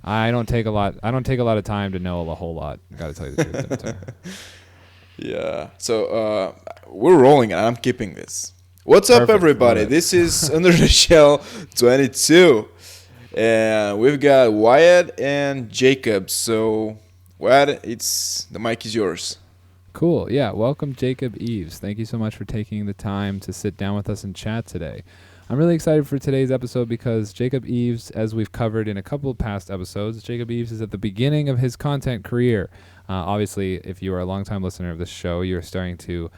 I don't take a lot of time to know a whole lot. I gotta tell you the truth, Dimitar. Yeah. So we're rolling, and I'm keeping this. What's up, Perfect. Love everybody? it. This is Under the Shell 22, and we've got Wyatt and Jacob. So, Wyatt, the mic is yours. Cool. Yeah. Welcome, Jacob Eaves. Thank you so much for taking the time to sit down with us and chat today. I'm really excited for today's episode because Jacob Eaves, as we've covered in a couple of past episodes, Jacob Eaves is at the beginning of his content career. Obviously, if you are a longtime listener of this show, you're starting to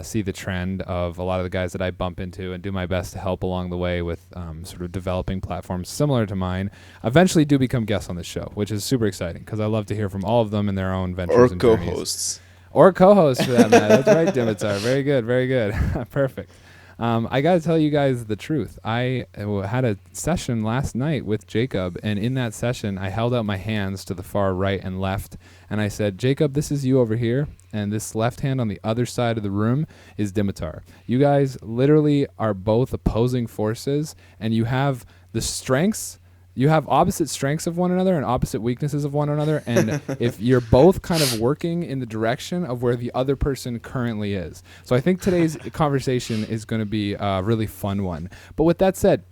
see the trend of a lot of the guys that I bump into and do my best to help along the way with sort of developing platforms similar to mine. Eventually do become guests on the show, which is super exciting because I love to hear from all of them in their own ventures Or and journeys. co-hosts. Or co-host for that matter. That's right, Dimitar. Very good, very good. Perfect. I got to tell you guys the truth. I had a session last night with Jacob, and in that session, I held out my hands to the far right and left, and I said, Jacob, this is you over here, and this left hand on the other side of the room is Dimitar. You guys literally are both opposing forces, and you have the strengths. You have opposite strengths of one another and opposite weaknesses of one another. And if you're both kind of working in the direction of where the other person currently is. So I think today's conversation is going to be a really fun one. But with that said,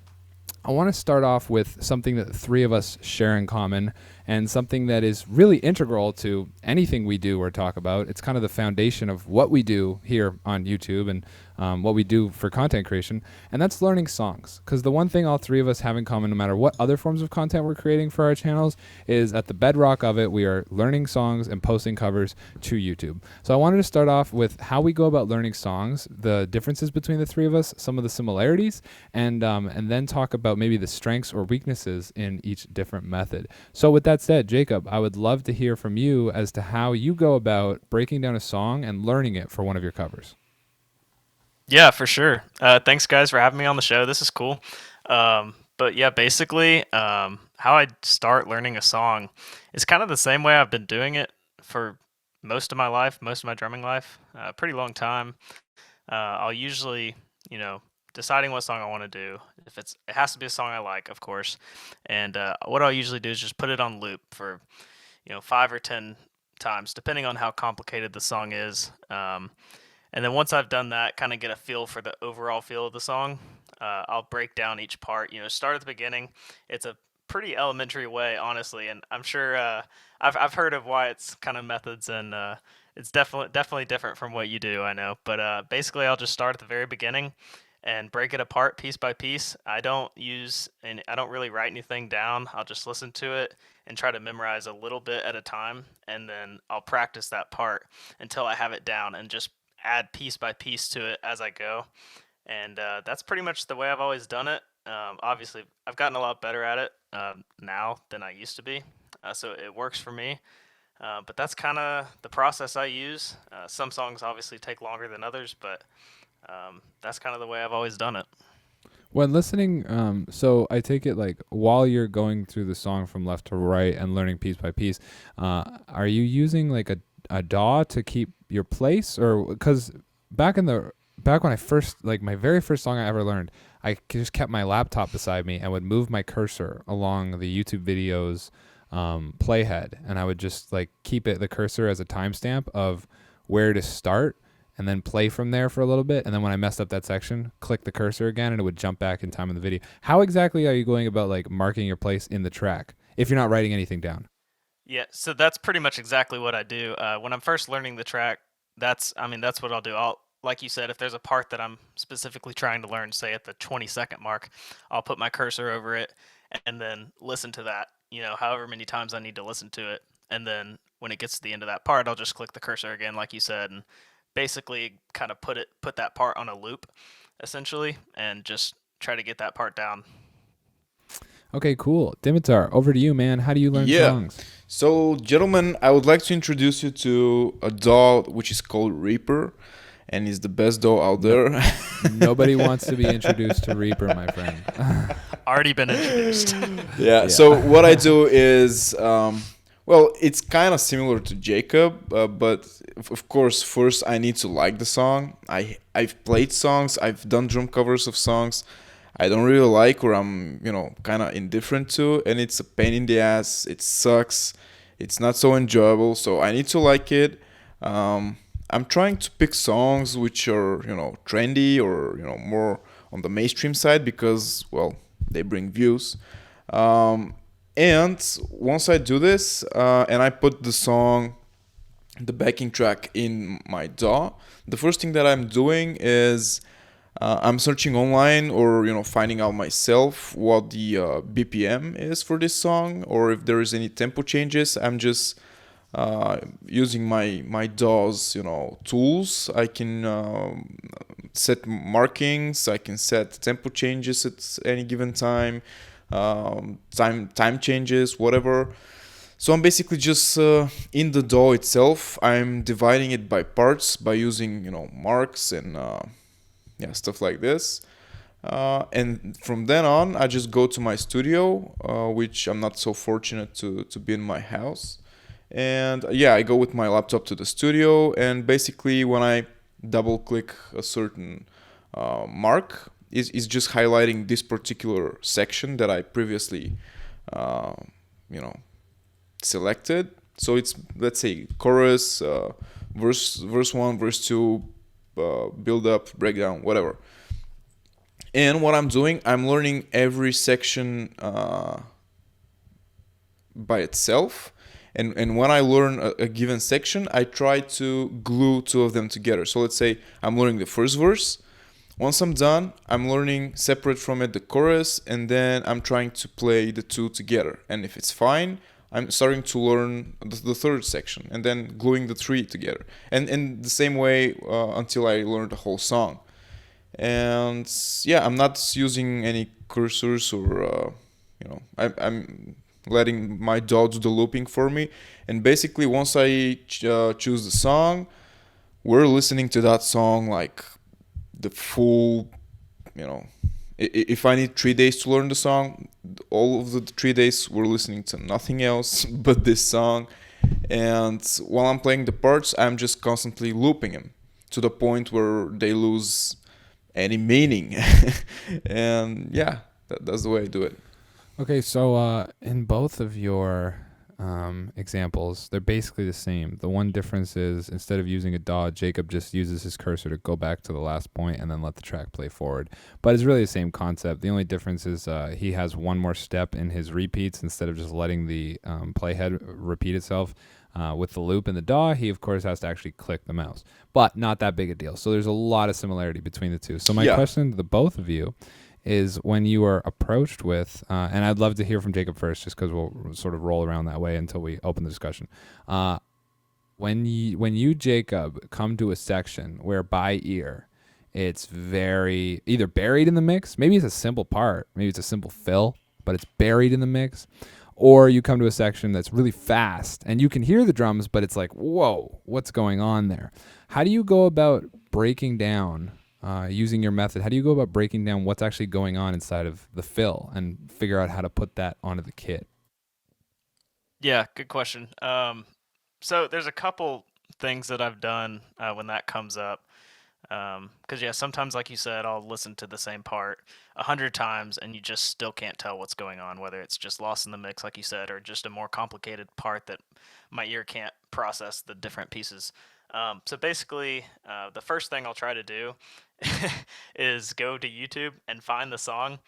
I want to start off with something that the three of us share in common and something that is really integral to anything we do or talk about. It's kind of the foundation of what we do here on YouTube and what we do for content creation, and that's learning songs. Because the one thing all three of us have in common, no matter what other forms of content we're creating for our channels, is at the bedrock of it, we are learning songs and posting covers to YouTube. So I wanted to start off with how we go about learning songs, the differences between the three of us, some of the similarities, and then talk about maybe the strengths or weaknesses in each different method. So with that said, Jacob, I would love to hear from you as to how you go about breaking down a song and learning it for one of your covers. Yeah, for sure. Thanks, guys, for having me on the show. This is cool. But yeah, basically, how I start learning a song is kind of the same way I've been doing it for most of my life, most of my drumming life, a pretty long time. I'll usually, deciding what song I want to do. If it has to be a song I like, of course. And what I'll usually do is just put it on loop for, 5 or 10 times, depending on how complicated the song is. And then once I've done that, kind of get a feel for the overall feel of the song, I'll break down each part. Start at the beginning. It's a pretty elementary way, honestly, and I'm sure I've heard of Wyatt's kind of methods, and it's definitely different from what you do, I know. But basically, I'll just start at the very beginning and break it apart piece by piece. I don't really write anything down. I'll just listen to it and try to memorize a little bit at a time, and then I'll practice that part until I have it down and just add piece by piece to it as I go. And that's pretty much the way I've always done it. Obviously, I've gotten a lot better at it now than I used to be, so it works for me. But that's kind of the process I use. Some songs obviously take longer than others, but that's kind of the way I've always done it. When listening, so I take it like while you're going through the song from left to right and learning piece by piece, are you using like a DAW to keep your place? Or because back when I first, like my very first song I ever learned, I just kept my laptop beside me and would move my cursor along the YouTube videos playhead, and I would just like keep the cursor as a timestamp of where to start and then play from there for a little bit, and then when I messed up that section, click the cursor again and it would jump back in time in the video. How exactly are you going about like marking your place in the track if you're not writing anything down? Yeah, so that's pretty much exactly what I do. When I'm first learning the track, that's what I'll do. Like you said, if there's a part that I'm specifically trying to learn, say at the 20-second mark, I'll put my cursor over it and then listen to that, however many times I need to listen to it. And then when it gets to the end of that part, I'll just click the cursor again, like you said, and basically kind of put that part on a loop, essentially, and just try to get that part down. Okay, cool. Dimitar, over to you, man. How do you learn songs? So, gentlemen, I would like to introduce you to a DAW which is called Reaper, and is the best DAW out there. Nobody wants to be introduced to Reaper, my friend. Already been introduced. Yeah, so what I do is, it's kind of similar to Jacob, but of course, first I need to like the song. I've played songs, I've done drum covers of songs, I don't really like, or I'm, kind of indifferent to, and it's a pain in the ass. It sucks. It's not so enjoyable, so I need to like it. I'm trying to pick songs which are, trendy or, more on the mainstream side because, well, they bring views. And once I do this, and I put the backing track in my DAW, the first thing that I'm doing is I'm searching online or finding out myself what the BPM is for this song, or if there is any tempo changes. I'm just using my DAW's tools. I can set markings. I can set tempo changes at any given time, time changes, whatever. So I'm basically just in the DAW itself. I'm dividing it by parts by using marks and stuff like this. And from then on, I just go to my studio, which I'm not so fortunate to be in my house. And I go with my laptop to the studio, and basically when I double click a certain mark, is just highlighting this particular section that I previously, selected. So it's, let's say, chorus, verse 1, verse 2, build up, breakdown, whatever. And what I'm doing, I'm learning every section by itself. And when I learn a given section, I try to glue two of them together. So let's say I'm learning the first verse. Once I'm done, I'm learning separate from it the chorus, and then I'm trying to play the two together. And if it's fine, I'm starting to learn the third section, and then gluing the three together. And in the same way until I learn the whole song. And I'm not using any cursors or, I'm letting my DAW do the looping for me. And basically, once I choose the song, we're listening to that song like the full, if I need 3 days to learn the song, all of the 3 days we're listening to nothing else but this song. And while I'm playing the parts, I'm just constantly looping them to the point where they lose any meaning. And that's the way I do it. Okay, so in both of your examples, they're basically the same. The one difference is instead of using a DAW, Jacob just uses his cursor to go back to the last point and then let the track play forward. But it's really the same concept. The only difference is he has one more step in his repeats instead of just letting the playhead repeat itself. With the loop in the DAW, he of course has to actually click the mouse, but not that big a deal. So there's a lot of similarity between the two. So my question to the both of you is, when you are approached with, and I'd love to hear from Jacob first, just because we'll sort of roll around that way until we open the discussion. When you, Jacob, come to a section where by ear, it's very either buried in the mix, maybe it's a simple part, maybe it's a simple fill, but it's buried in the mix, or you come to a section that's really fast and you can hear the drums, but it's like, whoa, what's going on there? How do you go about breaking down, using your method, how do you go about breaking down what's actually going on inside of the fill and figure out how to put that onto the kit? Yeah, good question. So there's a couple things that I've done when that comes up. Because sometimes, like you said, I'll listen to the same part 100 times and you just still can't tell what's going on, whether it's just lost in the mix, like you said, or just a more complicated part that my ear can't process the different pieces. So basically, the first thing I'll try to do is go to YouTube and find the song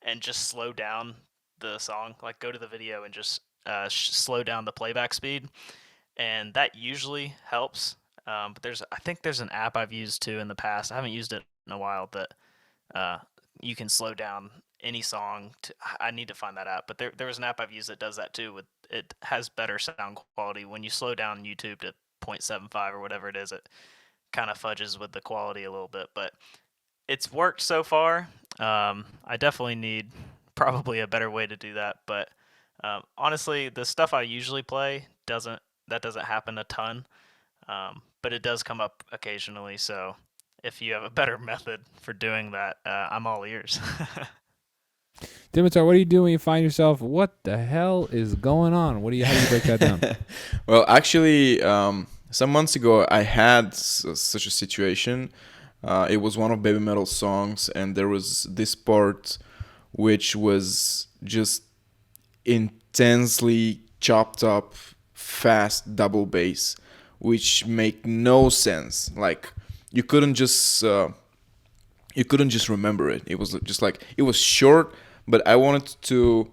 and just slow down the song. Like, go to the video and just slow down the playback speed. And that usually helps. But I think there's an app I've used too in the past. I haven't used it in a while that you can slow down any song. I need to find that app. But there was an app I've used that does that too. It has better sound quality. When you slow down YouTube to 0.75 or whatever it is, it kind of fudges with the quality a little bit. But it's worked so far. I definitely need probably a better way to do that. But honestly, the stuff I usually play doesn't happen a ton. But it does come up occasionally, so if you have a better method for doing that, I'm all ears. Dimitar, what do you do when you find yourself, what the hell is going on? How do you break that down? Well, actually, some months ago, I had such a situation. It was one of Baby Metal's songs, and there was this part which was just intensely chopped up, fast double bass, which make no sense. Like you couldn't just remember it. It was just like it was short, but I wanted to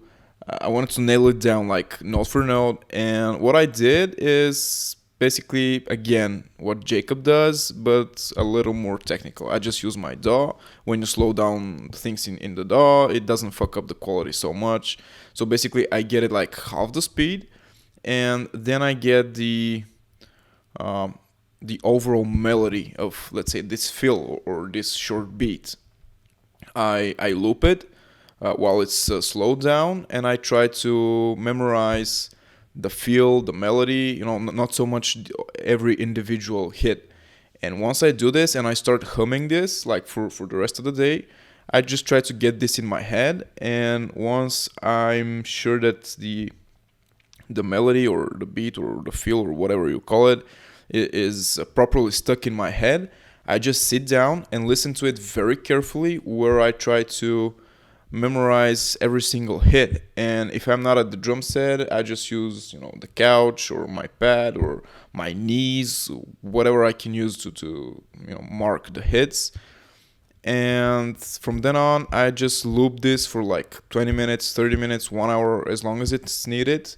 nail it down like note for note. And what I did is basically again what Jacob does, but a little more technical. I just use my DAW. When you slow down things in the DAW, it doesn't fuck up the quality so much. So basically, I get it like half the speed, and then I get the overall melody of, let's say, this fill or this short beat. I loop it while it's slowed down, and I try to memorize the feel, the melody, not so much every individual hit. And once I do this and I start humming this, like for the rest of the day, I just try to get this in my head. And once I'm sure that the melody or the beat or the feel or whatever you call it is properly stuck in my head, I just sit down and listen to it very carefully, where I try to memorize every single hit. And if I'm not at the drum set, I just use the couch or my pad or my knees, whatever I can use to mark the hits. And from then on, I just loop this for like 20 minutes, 30 minutes, 1 hour, as long as it's needed,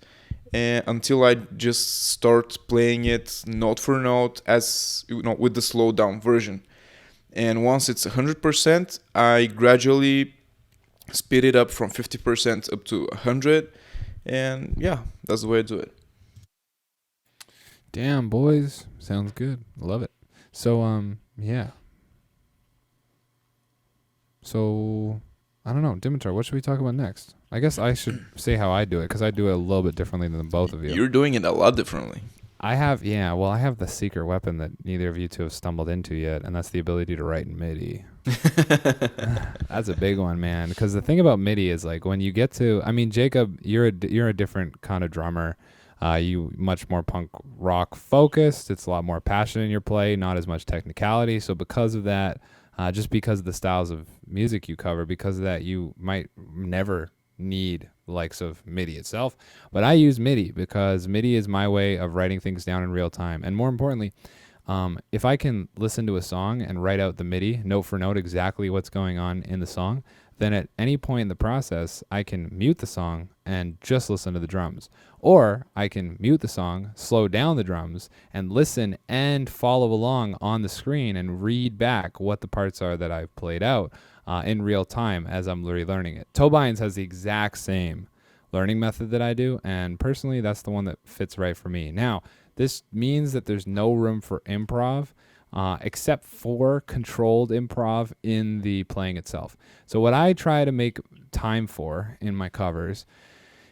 and until I just start playing it note for note, as with the slowed down version. And once it's 100%, I gradually speed it up from 50% up to 100, and yeah, that's the way I do it. Damn, boys, sounds good. Love it. So yeah. So I don't know, Dimitar, what should we talk about next? I guess I should say how I do it, because I do it a little bit differently than both of you. You're doing it a lot differently. I have the secret weapon that neither of you two have stumbled into yet, and that's the ability to write in MIDI. That's a big one, man, because the thing about MIDI is, like, when you get to, I mean, Jacob, you're a different kind of drummer. You much more punk rock focused. It's a lot more passion in your play, not as much technicality. So because of that, just because of the styles of music you cover, because of that, you might never need the likes of MIDI itself. But I use MIDI because MIDI is my way of writing things down in real time. And more importantly, if I can listen to a song and write out the MIDI note for note exactly what's going on in the song, then at any point in the process, I can mute the song and just listen to the drums. Or I can mute the song, slow down the drums, and listen and follow along on the screen and read back what the parts are that I've played out in real time as I'm relearning it. Tobines has the exact same learning method that I do, and personally, that's the one that fits right for me. Now, this means that there's no room for improv, except for controlled improv in the playing itself. So what I try to make time for in my covers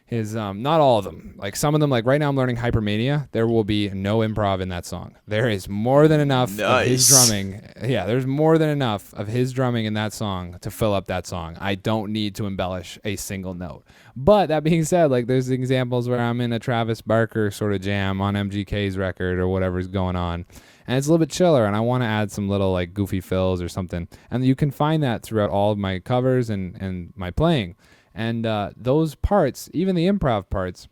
is not all of them. Like some of them, like right now I'm learning Hypermania. There will be no improv in that song. There is more than enough of his drumming. Yeah, there's more than enough of his drumming in that song to fill up that song. I don't need to embellish a single note. But that being said, like there's examples where I'm in a Travis Barker sort of jam on MGK's record or whatever's going on, and it's a little bit chiller, and I want to add some little like goofy fills or something. And you can find that throughout all of my covers and my playing. And those parts, even the improv parts,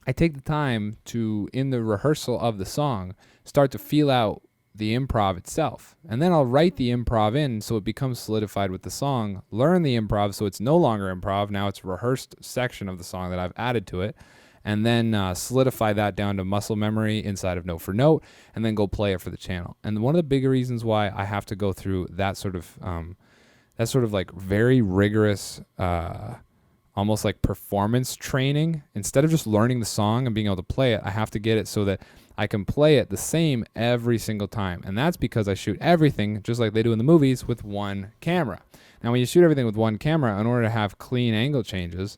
I take the time to, in the rehearsal of the song, start to feel out the improv itself. And then I'll write the improv in so it becomes solidified with the song, learn the improv so it's no longer improv, now it's a rehearsed section of the song that I've added to it, and then solidify that down to muscle memory inside of note for note, and then go play it for the channel. And one of the big reasons why I have to go through that sort of like very rigorous, almost like performance training, instead of just learning the song and being able to play it, I have to get it so that I can play it the same every single time. And that's because I shoot everything, just like they do in the movies, with one camera. Now, when you shoot everything with one camera, in order to have clean angle changes,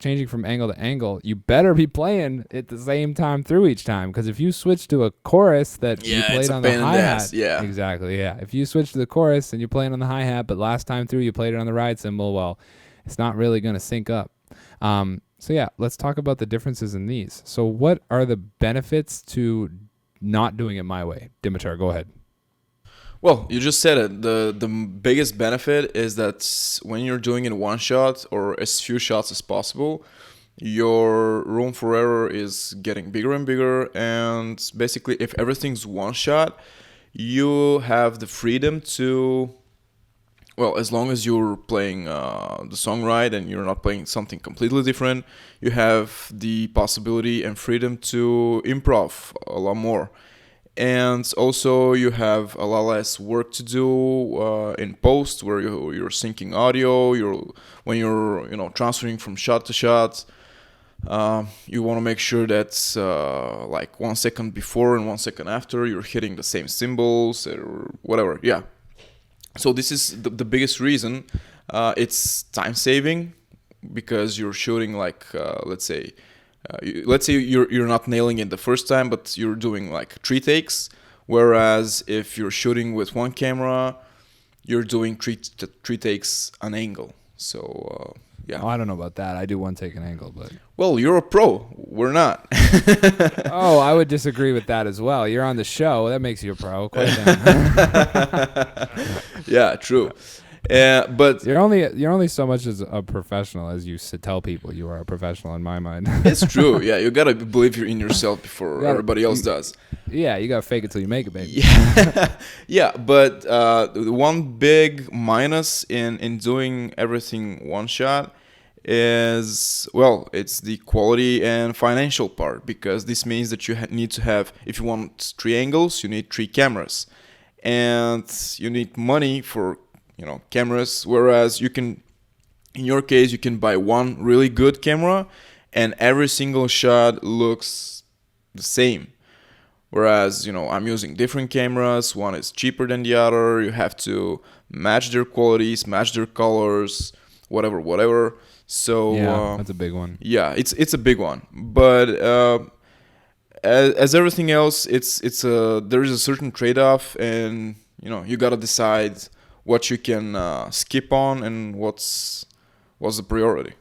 changing from angle to angle, you better be playing at the same time through each time. Because if you switch to a chorus that you played on the hi-hat, exactly, yeah. If you switch to the chorus and you're playing on the hi-hat, but last time through you played it on the ride cymbal, well, it's not really going to sync up. So yeah, let's talk about the differences in these. So what are the benefits to not doing it my way? Dimitar, go ahead. Well, you just said it. The biggest benefit is that when you're doing it one shot or as few shots as possible, your room for error is getting bigger and bigger. And basically, if everything's one shot, you have the freedom to, well, as long as you're playing the song right and you're not playing something completely different, you have the possibility and freedom to improv a lot more. And also you have a lot less work to do in post, where you're syncing audio, when you're transferring from shot to shot. You want to make sure that like 1 second before and 1 second after you're hitting the same cymbals or whatever. Yeah. So this is the biggest reason. It's time saving, because you're shooting like let's say you're not nailing it the first time, but you're doing like 3 takes. Whereas if you're shooting with one camera, you're doing three takes an angle. So yeah. Oh, I don't know about that. I do one take an angle, but Well, you're a pro. We're not. oh, I would disagree with that as well. You're on the show. That makes you a pro. Quite down. Yeah, true. But You're only so much as a professional as you tell people you are a professional in my mind. it's true. Yeah, you gotta believe in yourself before everybody else does. Yeah, you gotta fake it till you make it, baby. Yeah, yeah. But the one big minus in doing everything one shot is, well, it's the quality and financial part, because this means that you need to have, if you want 3 angles, you need 3 cameras, and you need money for cameras. Whereas you can, in your case, you can buy one really good camera and every single shot looks the same. Whereas, I'm using different cameras. One is cheaper than the other. You have to match their qualities, match their colors, whatever. So Yeah, that's a big one. yeah, it's a big one. But as everything else, there is a certain trade-off, and you gotta decide what you can skip on and what's the priority.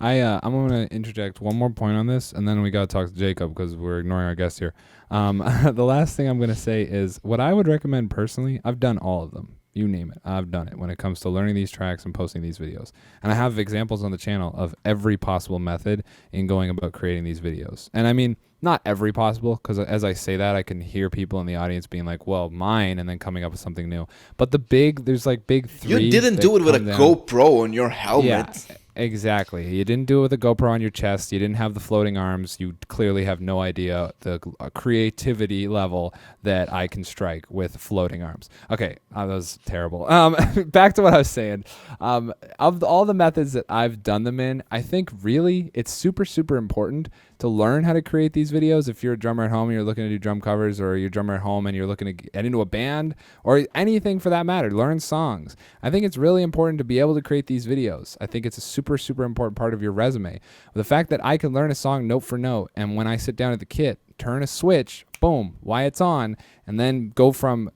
I'm gonna interject one more point on this, and then we gotta talk to Jacob because we're ignoring our guest here. The last thing I'm gonna say is what I would recommend personally. I've done all of them. You name it, I've done it when it comes to learning these tracks and posting these videos. And I have examples on the channel of every possible method in going about creating these videos. And I mean, not every possible, because as I say that, I can hear people in the audience being like, well, mine, and then coming up with something new. But there's like big three. You didn't do it with a GoPro on your helmet. Yeah, exactly. You didn't do it with a GoPro on your chest. You didn't have the floating arms. You clearly have no idea the creativity level that I can strike with floating arms. Okay, that was terrible. Back to what I was saying. Of all the methods that I've done them in, I think really it's super, super important to learn how to create these videos. If you're a drummer at home and you're looking to do drum covers, or you're a drummer at home and you're looking to get into a band, or anything for that matter, learn songs. I think it's really important to be able to create these videos. I think it's a super, super important part of your resume. The fact that I can learn a song note for note, and when I sit down at the kit, turn a switch, boom, Wyatt's on, and then go from,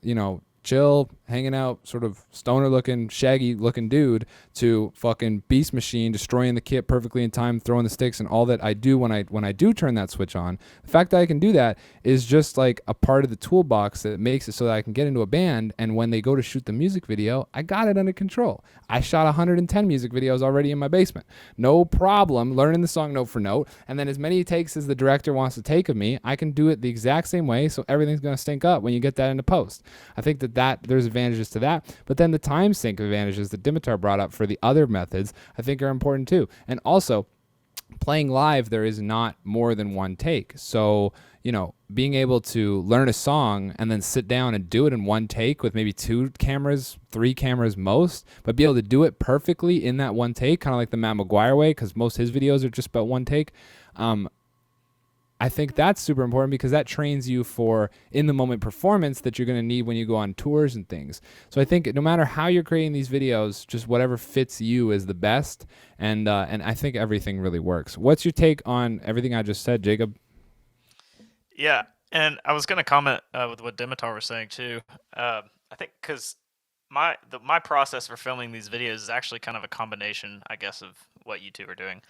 chill, hanging out, sort of stoner looking, shaggy looking dude to fucking beast machine, destroying the kit perfectly in time, throwing the sticks, and all that I do when I do turn that switch on. The fact that I can do that is just like a part of the toolbox that makes it so that I can get into a band, and when they go to shoot the music video, I got it under control. I shot 110 music videos already in my basement. No problem learning the song note for note, and then as many takes as the director wants to take of me, I can do it the exact same way, so everything's going to stink up when you get that into post. I think that there's advantages to that, but then the time sync advantages that Dimitar brought up for the other methods I think are important too. And also, playing live, there is not more than one take. So, being able to learn a song and then sit down and do it in one take with maybe 2 cameras, 3 cameras most, but be able to do it perfectly in that one take, kind of like the Matt McGuire way, because most of his videos are just about one take. I think that's super important because that trains you for in-the-moment performance that you're going to need when you go on tours and things. So I think no matter how you're creating these videos, just whatever fits you is the best, and I think everything really works. What's your take on everything I just said, Jacob? Yeah, and I was going to comment with what Dimitar was saying too. I think because my process for filming these videos is actually kind of a combination, I guess, of what you two are doing.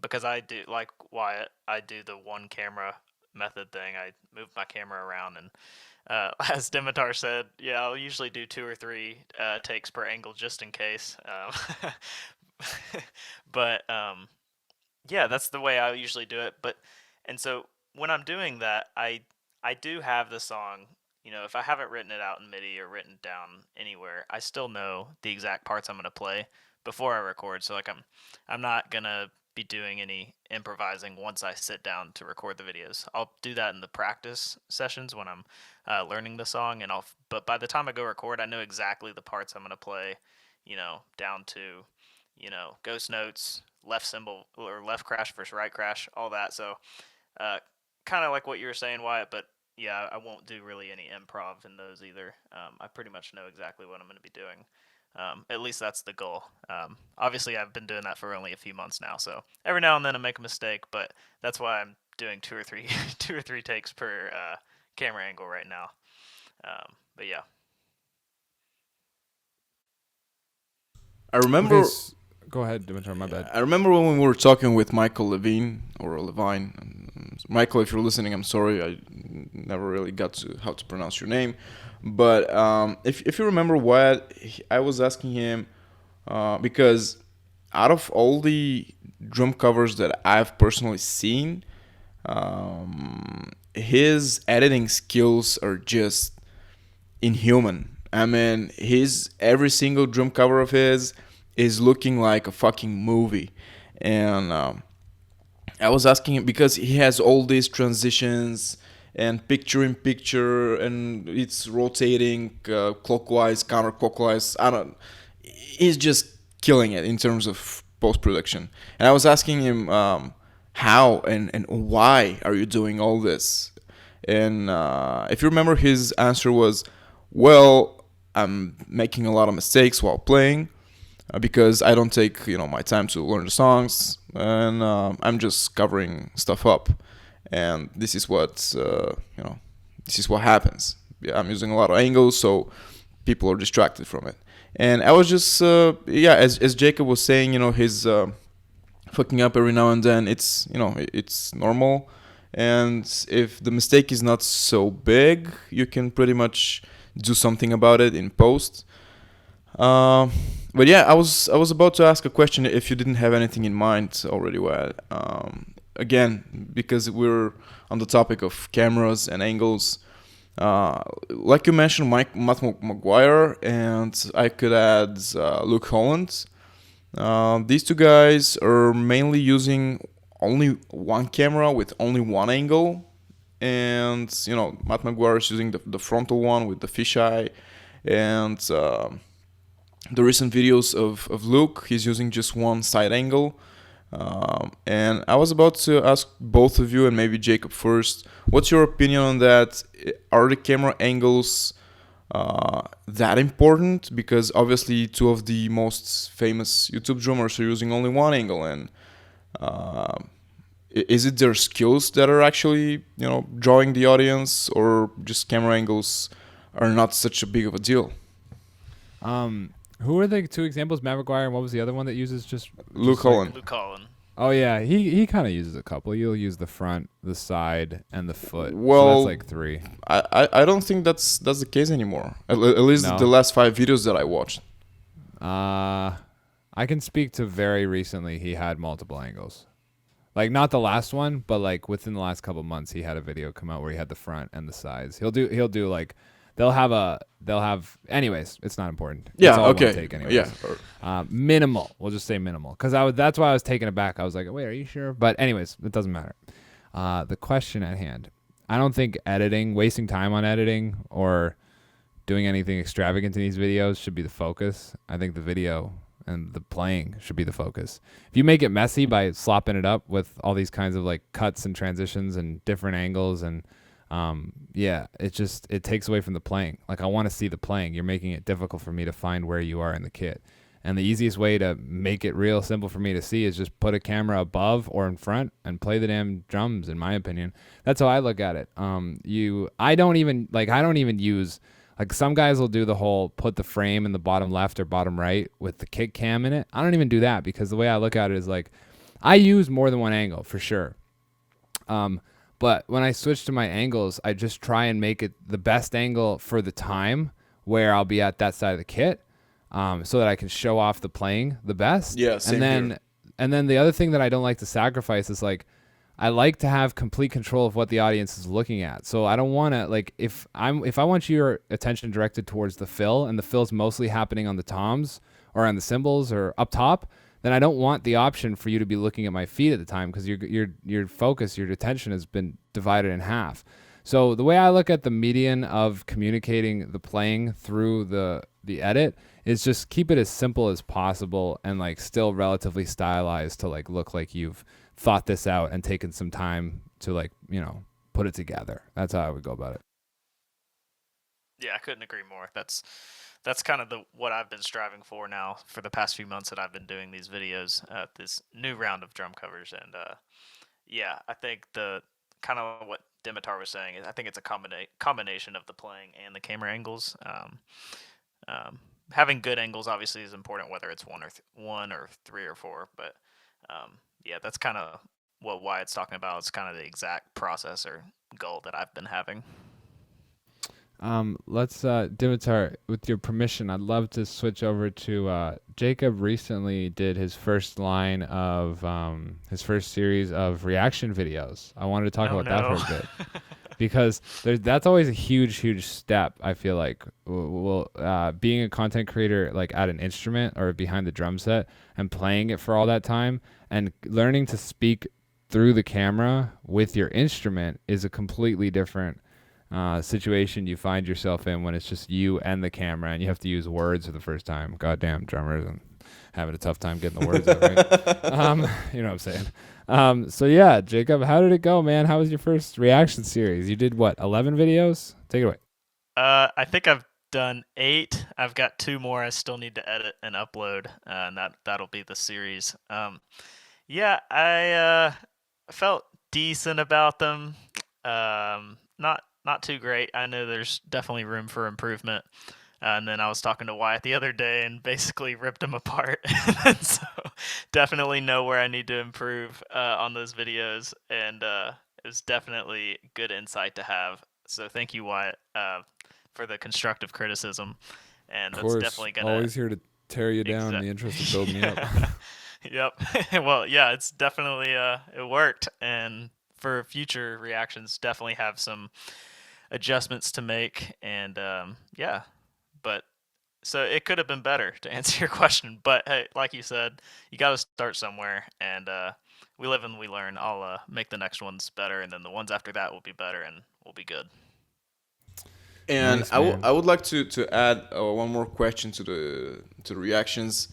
Because I do, like Wyatt, I do the one camera method thing. I moved my camera around, and as Dimitar said, yeah, I'll usually do 2 or 3 takes per angle just in case. But yeah, that's the way I usually do it. And so when I'm doing that, I do have the song. If I haven't written it out in MIDI or written down anywhere, I still know the exact parts I'm gonna play before I record. So like I'm not gonna be doing any improvising once I sit down to record the videos. I'll do that in the practice sessions when I'm learning the song, but by the time I go record, I know exactly the parts I'm gonna play. Down to ghost notes, left cymbal or left crash versus right crash, all that. So, kind of like what you were saying, Wyatt. But yeah, I won't do really any improv in those either. I pretty much know exactly what I'm going to be doing. At least that's the goal. Obviously, I've been doing that for only a few months now, so every now and then I make a mistake, but that's why I'm doing 2 or 3 takes per camera angle right now. But yeah. I remember. Okay, go ahead, Dimitar. My bad. I remember when we were talking with Michael Levine or Levine. Michael, if you're listening, I'm sorry. I never really got to how to pronounce your name. But if you remember what I was asking him, because out of all the drum covers that I've personally seen, his editing skills are just inhuman. I mean, every single drum cover of his is looking like a fucking movie. And I was asking him because he has all these transitions and picture in picture, and it's rotating clockwise, counterclockwise. He's just killing it in terms of post production. And I was asking him how and why are you doing all this? And if you remember, his answer was, well, I'm making a lot of mistakes while playing because I don't take my time to learn the songs, and I'm just covering stuff up, and this is what this is what happens. Yeah, I'm using a lot of angles, so people are distracted from it. And I was just as Jacob was saying, his fucking up every now and then. It's normal, and if the mistake is not so big, you can pretty much do something about it in post. But yeah, I was about to ask a question if you didn't have anything in mind already. Again, because we're on the topic of cameras and angles, like you mentioned, Matt McGuire, and I could add Luke Holland. These two guys are mainly using only one camera with only one angle, and Matt McGuire is using the frontal one with the fisheye, and the recent videos of Luke, he's using just one side angle. And I was about to ask both of you, and maybe Jacob first, what's your opinion on that? Are the camera angles that important? Because obviously 2 of the most famous YouTube drummers are using only one angle, and is it their skills that are actually drawing the audience, or just camera angles are not such a big of a deal? Who are the 2 examples? Matt McGuire, and what was the other one that uses just Luke Holland. Luke Holland. Oh yeah, he kind of uses a couple. You'll use the front, the side, and the foot. Well, so that's like 3. I don't think that's the case anymore. At least No. the last 5 videos that I watched. I can speak to very recently. He had multiple angles, like not the last one, but like within the last couple months, he had a video come out where he had the front and the sides. He'll do like they'll have. Anyways, it's not important. Yeah. It's all Okay. one take anyways. Yeah. Minimal. We'll just say minimal, because that's why I was taken aback. I was like, wait, are you sure? But anyways, it doesn't matter. The question at hand. I don't think wasting time on editing or doing anything extravagant in these videos should be the focus. I think the video and the playing should be the focus. If you make it messy by slopping it up with all these kinds of like cuts and transitions and different angles and it takes away from the playing. Like, I want to see the playing. You're making it difficult for me to find where you are in the kit. And the easiest way to make it real simple for me to see is just put a camera above or in front and play the damn drums, in my opinion. That's how I look at it. I don't even use, like, some guys will do the whole put the frame in the bottom left or bottom right with the kick cam in it. I don't even do that, because the way I look at it is like, I use more than one angle for sure. But when I switch to my angles, I just try and make it the best angle for the time where I'll be at that side of the kit, so that I can show off the playing the best. Yeah, same here. And then the other thing that I don't like to sacrifice is like, I like to have complete control of what the audience is looking at. So I don't want to, like, if I want your attention directed towards the fill, and the fill's mostly happening on the toms or on the cymbals or up top, then I don't want the option for you to be looking at my feet at the time, because your focus, your attention has been divided in half. So the way I look at the median of communicating the playing through the edit is just keep it as simple as possible, and like still relatively stylized to like look like you've thought this out and taken some time to like, put it together. That's how I would go about it. Yeah, I couldn't agree more. That's kind of what I've been striving for now for the past few months that I've been doing these videos, this new round of drum covers. And yeah, I think the kind of what Dimitar was saying is, I think it's a combination of the playing and the camera angles. Having good angles obviously is important, whether it's one or three or four. But yeah, that's kind of what Wyatt's talking about. It's kind of the exact process or goal that I've been having. Let's Dimitar, with your permission, I'd love to switch over to Jacob. Recently did his first line of his first series of reaction videos. I wanted to talk about that for a bit. Because that's always a huge step, I feel like. Being a content creator, like at an instrument or behind the drum set and playing it for all that time, and learning to speak through the camera with your instrument is a completely different situation you find yourself in when it's just you and the camera, and you have to use words for the first time. Goddamn drummers and having a tough time getting the words out right. You know what I'm saying? So yeah, Jacob, how did it go, man? How was your first reaction series? You did what, 11 videos? Take it away. I think I've done 8. I've got 2 more I still need to edit and upload, and that'll be the series. Yeah, I felt decent about them. Not too great. I know there's definitely room for improvement. And then I was talking to Wyatt the other day and basically ripped him apart. So definitely know where I need to improve on those videos. And it was definitely good insight to have. So thank you, Wyatt, for the constructive criticism. And of course, that's definitely going to... always here to tear you down in the interest of building me up. Yep. Well, yeah, it's definitely, it worked. And for future reactions, definitely have some adjustments to make. And yeah. But so it could have been better, to answer your question. But hey, like you said, you got to start somewhere, and we live and we learn. I'll make the next ones better, and then the ones after that will be better, and we'll be good. And Nice, I would like to add one more question to the reactions.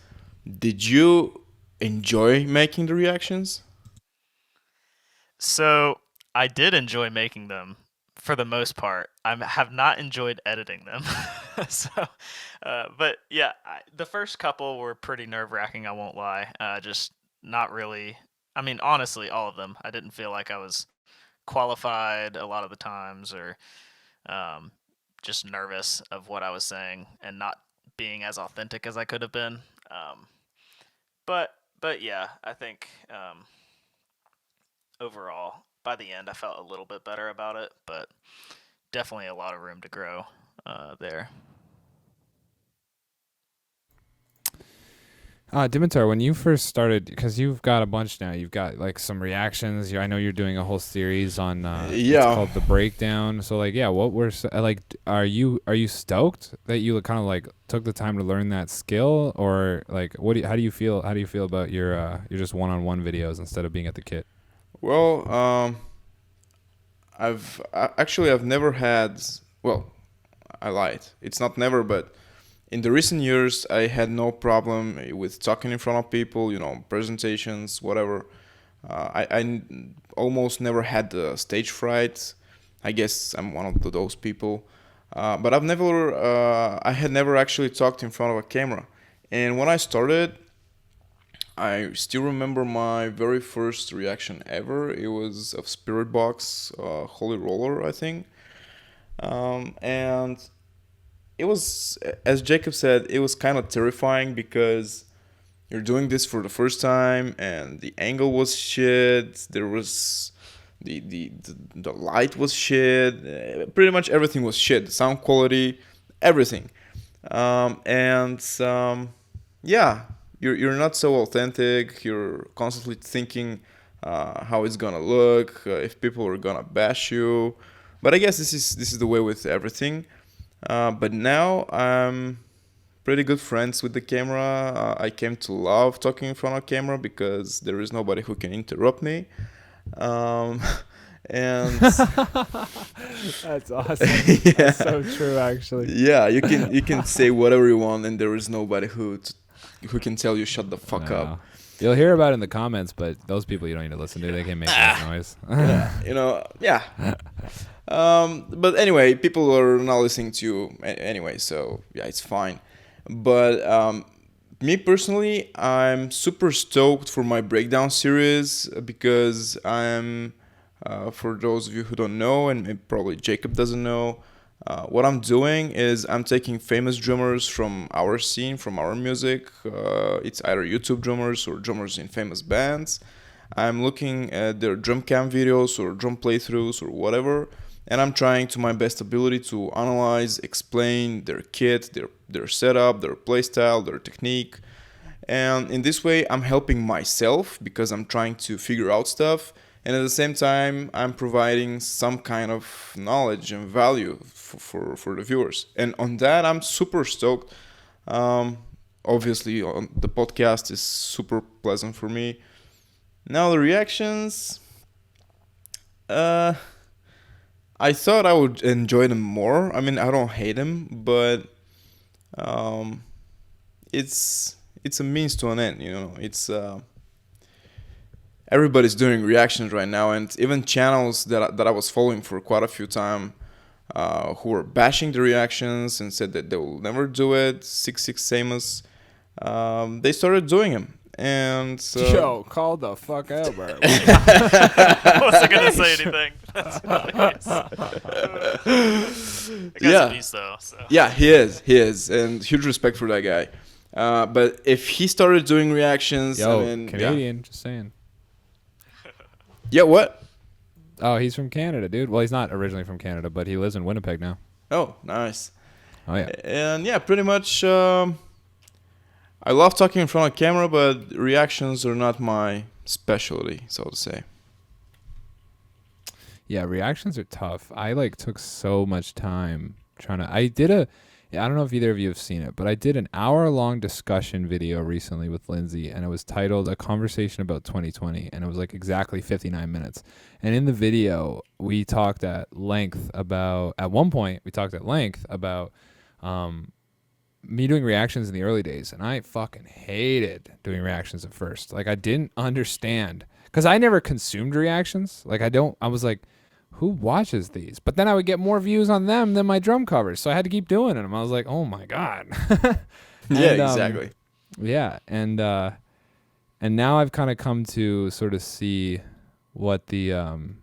Did you enjoy making the reactions? So I did enjoy making them. For the most part, I have not enjoyed editing them. So, but yeah, the first couple were pretty nerve-wracking, I won't lie. Just not really. I mean, honestly, all of them. I didn't feel like I was qualified a lot of the times, or just nervous of what I was saying and not being as authentic as I could have been. But yeah, I think overall, by the end, I felt a little bit better about it, but definitely a lot of room to grow there. Dimitar, when you first started, because you've got a bunch now, you've got like some reactions. I know you're doing a whole series on it's called The Breakdown. So like, yeah, what were like? Are you stoked that you kind of like took the time to learn that skill, or like how do you feel? How do you feel about your just one-on-one videos instead of being at the kit? Well, I've never had. Well, I lied. It's not never, but in the recent years, I had no problem with talking in front of people. Presentations, whatever. I almost never had the stage fright. I guess I'm one of those people. But I had never actually talked in front of a camera. And when I started, I still remember my very first reaction ever. It was of Spirit Box, Holy Roller, I think. And it was, as Jacob said, it was kind of terrifying because you're doing this for the first time and the angle was shit. There was the light was shit. Pretty much everything was shit. The sound quality, everything. Yeah, you're not so authentic. You're constantly thinking how it's gonna look, if people are gonna bash you. But I guess this is the way with everything. But now I'm pretty good friends with the camera. I came to love talking in front of camera because there is nobody who can interrupt me. Um, and That's awesome. yeah, That's so true, actually. yeah, you can say whatever you want, and there is nobody who can tell you shut the fuck No. up. You'll hear about it in the comments, but those people you don't need to listen to. They can make that noise. Yeah. But anyway, people are not listening to you anyway, so yeah, it's fine. But me personally, I'm super stoked for my breakdown series because I'm, for those of you who don't know, and probably Jacob doesn't know, what I'm doing is I'm taking famous drummers from our scene, from our music. It's either YouTube drummers or drummers in famous bands. I'm looking at their drum cam videos or drum playthroughs or whatever, and I'm trying to my best ability to analyze, explain their kit, their setup, their playstyle, their technique. And in this way, I'm helping myself because I'm trying to figure out stuff. And at the same time, I'm providing some kind of knowledge and value for the viewers. And on that, I'm super stoked. Obviously, the podcast is super pleasant for me. Now, the reactions. I thought I would enjoy them more. I mean, I don't hate them, but it's a means to an end, you know. It's everybody's doing reactions right now, and even channels that I was following for quite a few time, who were bashing the reactions and said that they will never do it. 66 Samus, they started doing them, and Yo, call the fuck out, bro. I wasn't gonna say anything. That's hilarious. That guy's a beast, though. So. Yeah, he is, and huge respect for that guy. But if he started doing reactions, Yo, I mean, Canadian, just saying. Yeah, what? Oh, he's from Canada, dude. Well, he's not originally from Canada, but he lives in Winnipeg now. Oh, nice. Oh, yeah. And yeah, pretty much. I love talking in front of camera, but reactions are not my specialty, so to say. Yeah, reactions are tough. I took so much time trying to. I don't know if either of you have seen it, but I did an hour-long discussion video recently with Lindsay, and it was titled "A Conversation About 2020," and it was exactly 59 minutes. And in the video, we talked at length about. At one point, we talked at length about me doing reactions in the early days, and I fucking hated doing reactions at first. I didn't understand because I never consumed reactions. I was like, who watches these? But then I would get more views on them than my drum covers, so I had to keep doing them. I was like, oh my god. Yeah, exactly. Yeah, and now I've kind of come to sort of see what the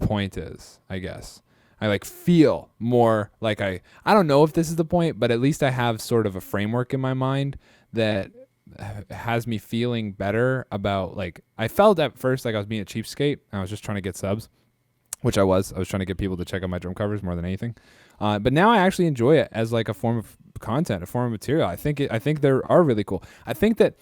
point is, I guess. I feel more I don't know if this is the point, but at least I have sort of a framework in my mind that has me feeling better about I felt at first like I was being a cheapskate. I was just trying to get subs, which I was trying to get people to check out my drum covers more than anything. But now I actually enjoy it as a form of content, a form of material. I think they are really cool. I think that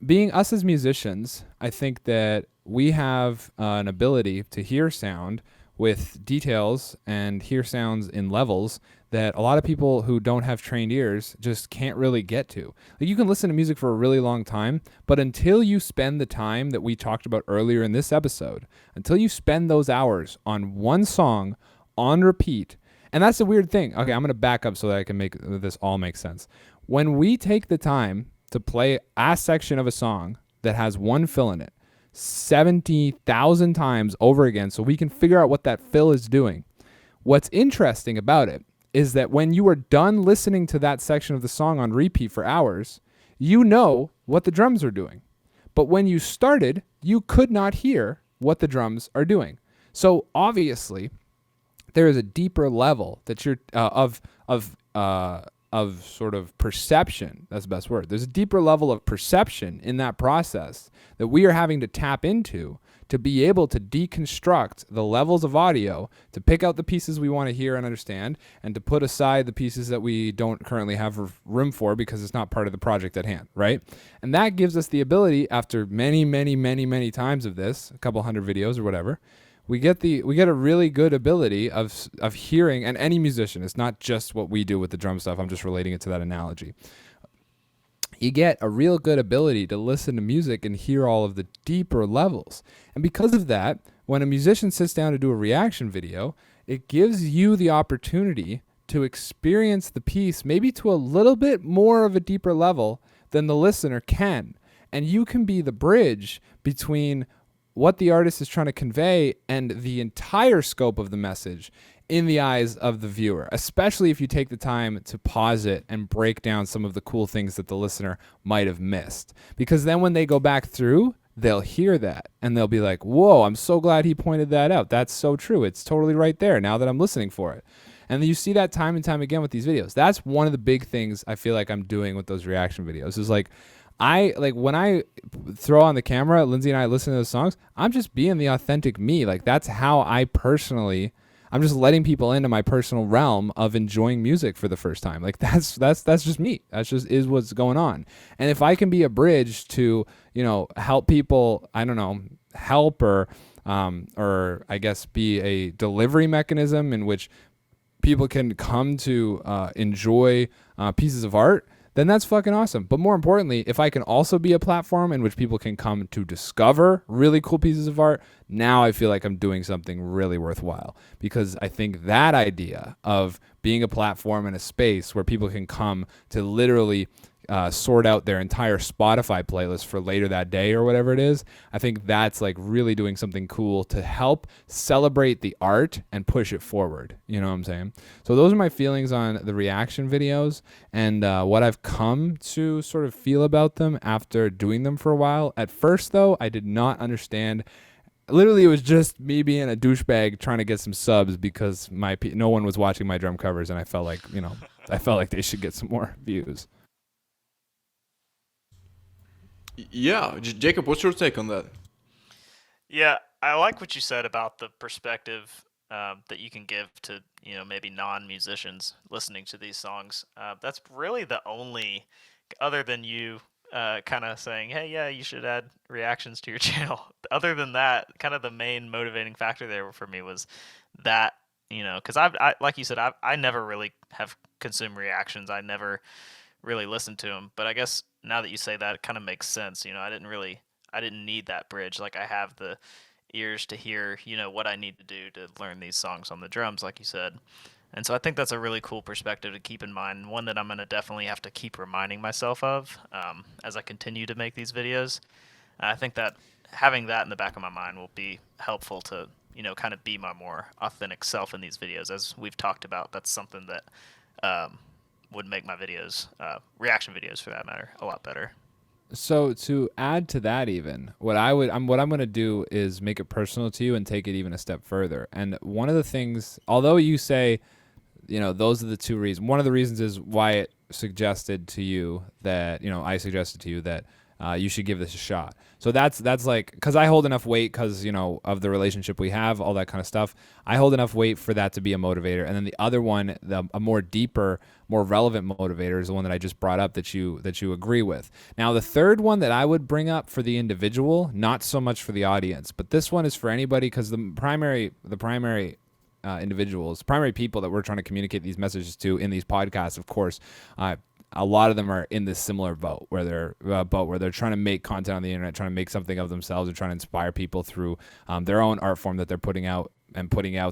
being us as musicians, I think that we have an ability to hear sound with details and hear sounds in levels that a lot of people who don't have trained ears just can't really get to. You can listen to music for a really long time, but until you spend the time that we talked about earlier in this episode, until you spend those hours on one song on repeat, and that's the weird thing. Okay, I'm going to back up so that I can make this all make sense. When we take the time to play a section of a song that has one fill in it 70,000 times over again so we can figure out what that fill is doing, what's interesting about it is that when you are done listening to that section of the song on repeat for hours, you know what the drums are doing. But when you started, you could not hear what the drums are doing. So obviously, there is a deeper level that you're of sort of perception. That's the best word. There's a deeper level of perception in that process that we are having to tap into to be able to deconstruct the levels of audio, to pick out the pieces we want to hear and understand, and to put aside the pieces that we don't currently have room for because it's not part of the project at hand, right? And that gives us the ability, after many, many, many, many times of this, a couple hundred videos or whatever, we get a really good ability of hearing, and any musician, it's not just what we do with the drum stuff, I'm just relating it to that analogy. You get a real good ability to listen to music and hear all of the deeper levels. And because of that, when a musician sits down to do a reaction video, it gives you the opportunity to experience the piece maybe to a little bit more of a deeper level than the listener can. And you can be the bridge between what the artist is trying to convey and the entire scope of the message in the eyes of the viewer, especially if you take the time to pause it and break down some of the cool things that the listener might have missed. Because then when they go back through, they'll hear that and they'll be like, whoa, I'm so glad he pointed that out. That's so true. It's totally right there now that I'm listening for it. And you see that time and time again with these videos. That's one of the big things I feel like I'm doing with those reaction videos is like, when I throw on the camera, Lindsay and I listen to those songs, I'm just being the authentic me. Like that's how I'm just letting people into my personal realm of enjoying music for the first time. Like that's just me. That's just is what's going on. And if I can be a bridge to, help people, I don't know, help or I guess be a delivery mechanism in which people can come to enjoy pieces of art, then that's fucking awesome. But more importantly, if I can also be a platform in which people can come to discover really cool pieces of art, now I feel like I'm doing something really worthwhile. Because I think that idea of being a platform and a space where people can come to literally sort out their entire Spotify playlist for later that day or whatever it is, I think that's like really doing something cool to help celebrate the art and push it forward. You know what I'm saying? So those are my feelings on the reaction videos and what I've come to sort of feel about them after doing them for a while. At first, though, I did not understand. Literally, it was just me being a douchebag trying to get some subs because no one was watching my drum covers, and I felt like, they should get some more views. Yeah, Jacob, what's your take on that? Yeah, I like what you said about the perspective that you can give to maybe non-musicians listening to these songs. That's really the only, other than you kind of saying, hey, yeah, you should add reactions to your channel. Other than that, kind of the main motivating factor there for me was that, because I like you said, I never really have consumed reactions. I never really listened to them, but I guess now that you say that, it kind of makes sense. I didn't need that bridge. Like I have the ears to hear, what I need to do to learn these songs on the drums, like you said. And so I think that's a really cool perspective to keep in mind. One that I'm going to definitely have to keep reminding myself of as I continue to make these videos. I think that having that in the back of my mind will be helpful to, kind of be my more authentic self in these videos. As we've talked about, that's something that would make my videos, reaction videos for that matter, a lot better. So to add to that, even what I'm going to do is make it personal to you and take it even a step further. And one of the things, although you say, those are the two reasons. One of the reasons is Wyatt suggested to you that, I suggested to you that you should give this a shot. So that's like, because I hold enough weight because, of the relationship we have, all that kind of stuff. I hold enough weight for that to be a motivator. And then the other one, a more deeper, more relevant motivator is the one that I just brought up that you agree with. Now, the third one that I would bring up for the individual, not so much for the audience, but this one is for anybody because the primary individuals, primary people that we're trying to communicate these messages to in these podcasts, of course, a lot of them are in this similar boat where they're trying to make content on the internet, trying to make something of themselves, or trying to inspire people through their own art form that they're putting out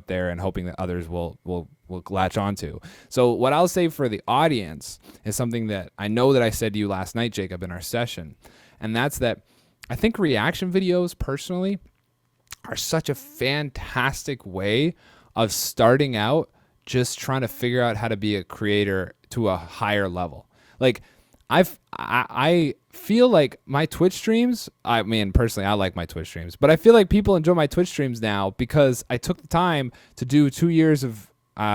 there and hoping that others will latch onto. So what I'll say for the audience is something that I know that I said to you last night, Jacob, in our session, and that's that I think reaction videos personally are such a fantastic way of starting out just trying to figure out how to be a creator to a higher level. Like I feel like my Twitch streams, I mean, personally, I like my Twitch streams, but I feel like people enjoy my Twitch streams now because I took the time to do 2 years of,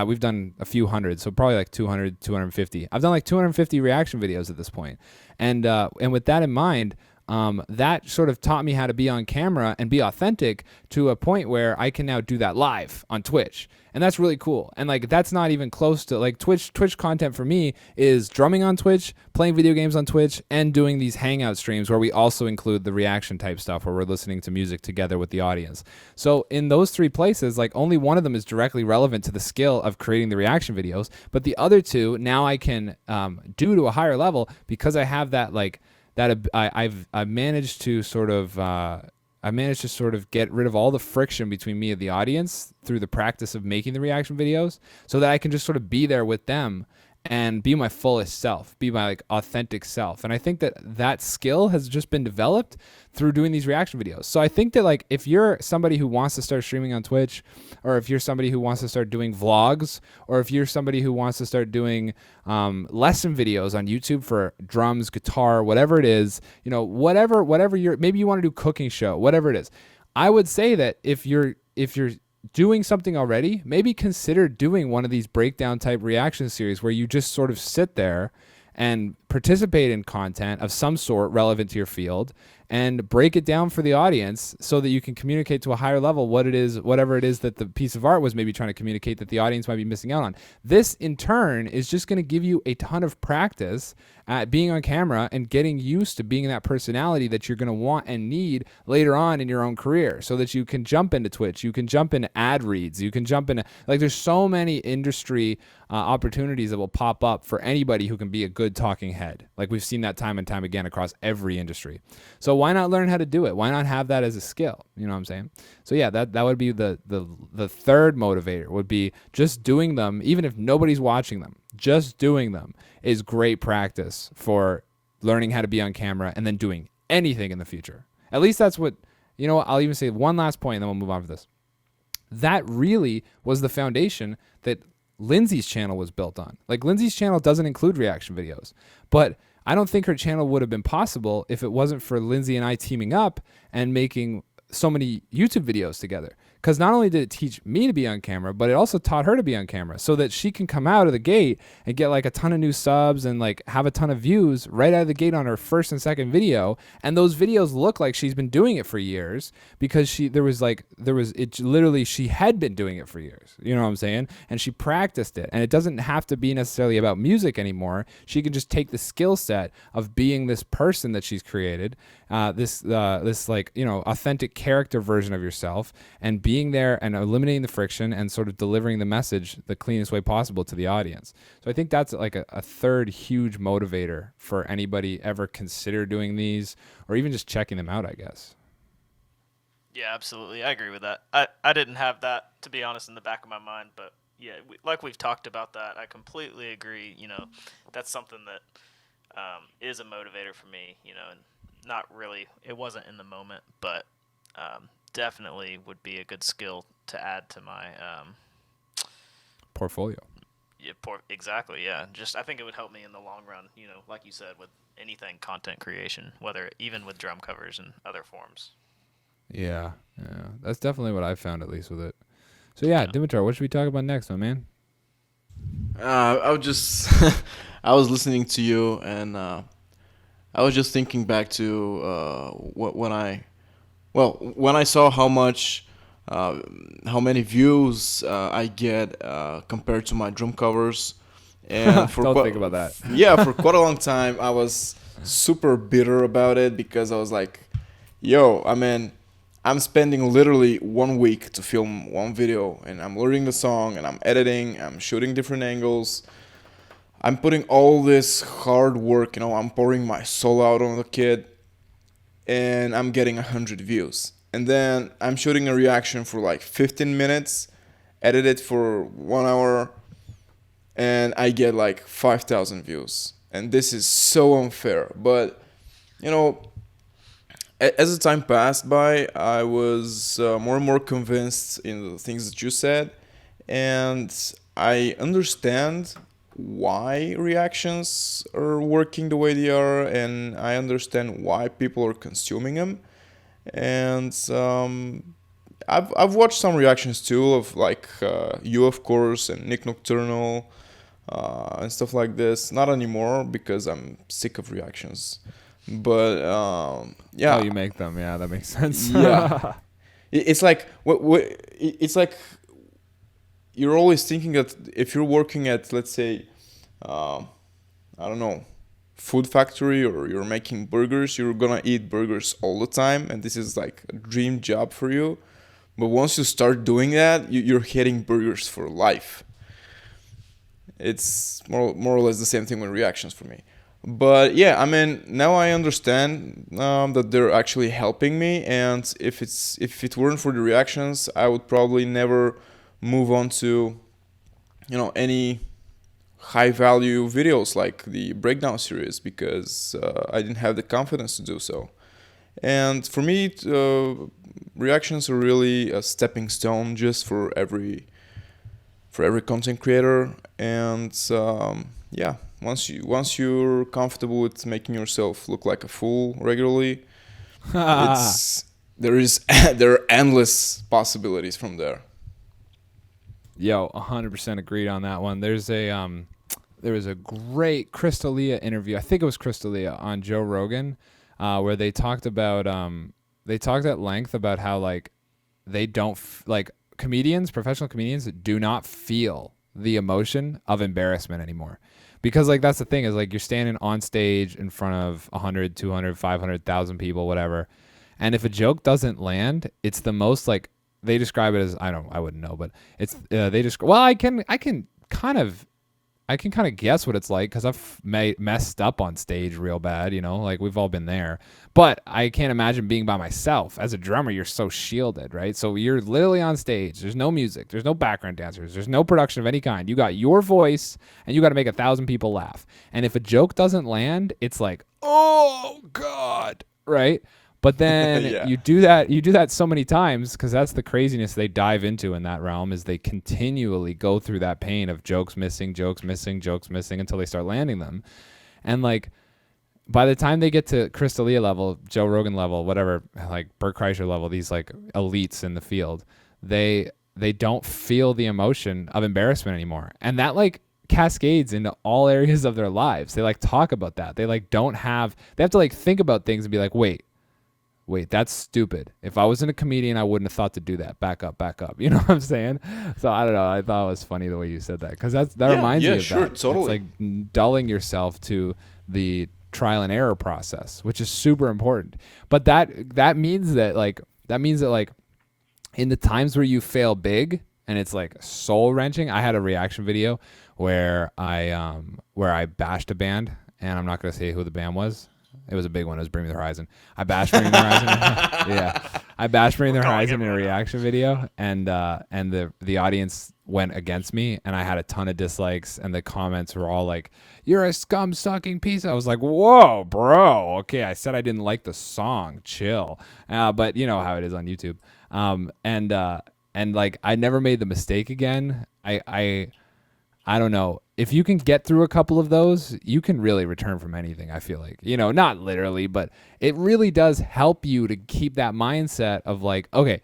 we've done a few hundred, so probably like 200, 250. I've done like 250 reaction videos at this point. And with that in mind, that sort of taught me how to be on camera and be authentic to a point where I can now do that live on Twitch. And that's really cool. And like, that's not even close to like Twitch content for me is drumming on Twitch, playing video games on Twitch, and doing these hangout streams where we also include the reaction type stuff where we're listening to music together with the audience. So in those 3 places, like only one of them is directly relevant to the skill of creating the reaction videos, but the other 2 now I can do to a higher level because I have that like that I've managed to sort of get rid of all the friction between me and the audience through the practice of making the reaction videos so that I can just sort of be there with them and be my fullest self, be my like authentic self. And I think that skill has just been developed through doing these reaction videos. So I think that like if you're somebody who wants to start streaming on Twitch, or if you're somebody who wants to start doing vlogs, or if you're somebody who wants to start doing lesson videos on YouTube for drums, guitar, whatever it is, whatever you're, maybe you want to do cooking show, whatever it is. I would say that if you're doing something already, maybe consider doing one of these breakdown type reaction series where you just sort of sit there and participate in content of some sort relevant to your field and break it down for the audience so that you can communicate to a higher level whatever it is that the piece of art was maybe trying to communicate that the audience might be missing out on. This in turn is just going to give you a ton of practice at being on camera and getting used to being that personality that you're going to want and need later on in your own career so that you can jump into Twitch, you can jump into ad reads, you can jump into, like there's so many industry opportunities that will pop up for anybody who can be a good talking head. Like we've seen that time and time again across every industry. So why not learn how to do it? Why not have that as a skill? You know what I'm saying? So yeah, that would be the third motivator would be just doing them, even if nobody's watching them. Just doing them is great practice for learning how to be on camera and then doing anything in the future. At least that's what, I'll even say one last point and then we'll move on for this. That really was the foundation that Lindsay's channel was built on. Like Lindsay's channel doesn't include reaction videos, but I don't think her channel would have been possible if it wasn't for Lindsay and I teaming up and making so many YouTube videos together. Because not only did it teach me to be on camera, but it also taught her to be on camera so that she can come out of the gate and get like a ton of new subs and like have a ton of views right out of the gate on her first and second video. And those videos look like she's been doing it for years because she had been doing it for years. You know what I'm saying? And she practiced it. And it doesn't have to be necessarily about music anymore. She can just take the skill set of being this person that she's created, this authentic character version of yourself, and being there and eliminating the friction and sort of delivering the message the cleanest way possible to the audience. So I think that's like a third huge motivator for anybody ever consider doing these or even just checking them out, I guess. Yeah, absolutely. I agree with that. I didn't have that, to be honest, in the back of my mind, but yeah, like we've talked about that, I completely agree. That's something that is a motivator for me, and not really, it wasn't in the moment, but definitely would be a good skill to add to my portfolio. Yeah, exactly. Yeah, just I think it would help me in the long run. Like you said, with anything content creation, whether even with drum covers and other forms. Yeah, that's definitely what I found, at least with it. So yeah, Dimitar, what should we talk about next, my man? I was just I was listening to you and I was just thinking back to when I saw how many views I get compared to my drum covers, and don't think about that. Yeah, for quite a long time I was super bitter about it because I was like, I'm spending literally 1 week to film one video, and I'm learning the song, and I'm editing, I'm shooting different angles. I'm putting all this hard work, I'm pouring my soul out on the kid, and I'm getting 100 views. And then I'm shooting a reaction for like 15 minutes, edit it for 1 hour, and I get like 5,000 views. And this is so unfair. But, as the time passed by, I was more and more convinced in the things that you said. And I understand why reactions are working the way they are, and I understand why people are consuming them. And I've watched some reactions too of like you, of course, and Nick Nocturnal and stuff like this. Not anymore because I'm sick of reactions. But yeah. Oh, you make them. Yeah, that makes sense. Yeah. It's like it's like you're always thinking that if you're working at, let's say, I don't know, food factory, or you're making burgers, you're gonna eat burgers all the time, and this is like a dream job for you. But once you start doing that, you're hitting burgers for life. It's more or less the same thing with reactions for me. But yeah, I mean, now I understand that they're actually helping me, and if it weren't for the reactions, I would probably never move on to, any high value videos like the breakdown series, because I didn't have the confidence to do so. And for me, reactions are really a stepping stone just for every content creator. And yeah, once you're comfortable with making yourself look like a fool regularly, there are endless possibilities from there. Yo, 100% agreed on that one. There was a great Crystalia interview. I think it was Crystalia on Joe Rogan, where they talked at length about how like they don't like comedians, professional comedians do not feel the emotion of embarrassment anymore. Because like that's the thing, is like you're standing on stage in front of 100, 200, 500,000 people, whatever. And if a joke doesn't land, it's the most like, they describe it as, I wouldn't know, but it's they describe, well, I can kind of guess what it's like, because I've messed up on stage real bad, like we've all been there. But I can't imagine being by myself. As a drummer, you're so shielded, right? So you're literally on stage. There's no music. There's no background dancers. There's no production of any kind. You got your voice, and you got to make 1,000 people laugh. And if a joke doesn't land, it's like, oh God, right? But then Yeah. you do that so many times, because that's the craziness they dive into in that realm, is they continually go through that pain of jokes missing until they start landing them. And like by the time they get to Crystalia level, Joe Rogan level, whatever, like Bert Kreischer level, these like elites in the field, they don't feel the emotion of embarrassment anymore. And that like cascades into all areas of their lives. They like talk about that. They like they have to like think about things and be like, wait, that's stupid. If I wasn't a comedian, I wouldn't have thought to do that. Back up. You know what I'm saying? So I don't know. I thought it was funny the way you said that, because that reminds me of sure, that. totally. It's like dulling yourself to the trial and error process, which is super important. But that means that in the times where you fail big and it's like soul wrenching. I had a reaction video where I bashed a band, and I'm not gonna say who the band was. It was a big one. It was Bring Me the Horizon. I bashed Bring Me the Horizon. Yeah, I bashed Bring Me the Horizon in a reaction video, and the audience went against me, and I had a ton of dislikes, and the comments were all like, "You're a scum sucking piece." I was like, "Whoa, bro. Okay, I said I didn't like the song. Chill." But you know how it is on YouTube. And like I never made the mistake again. I don't know. If you can get through a couple of those, you can really return from anything, I feel like. You know, not literally, but it really does help you to keep that mindset of like, okay,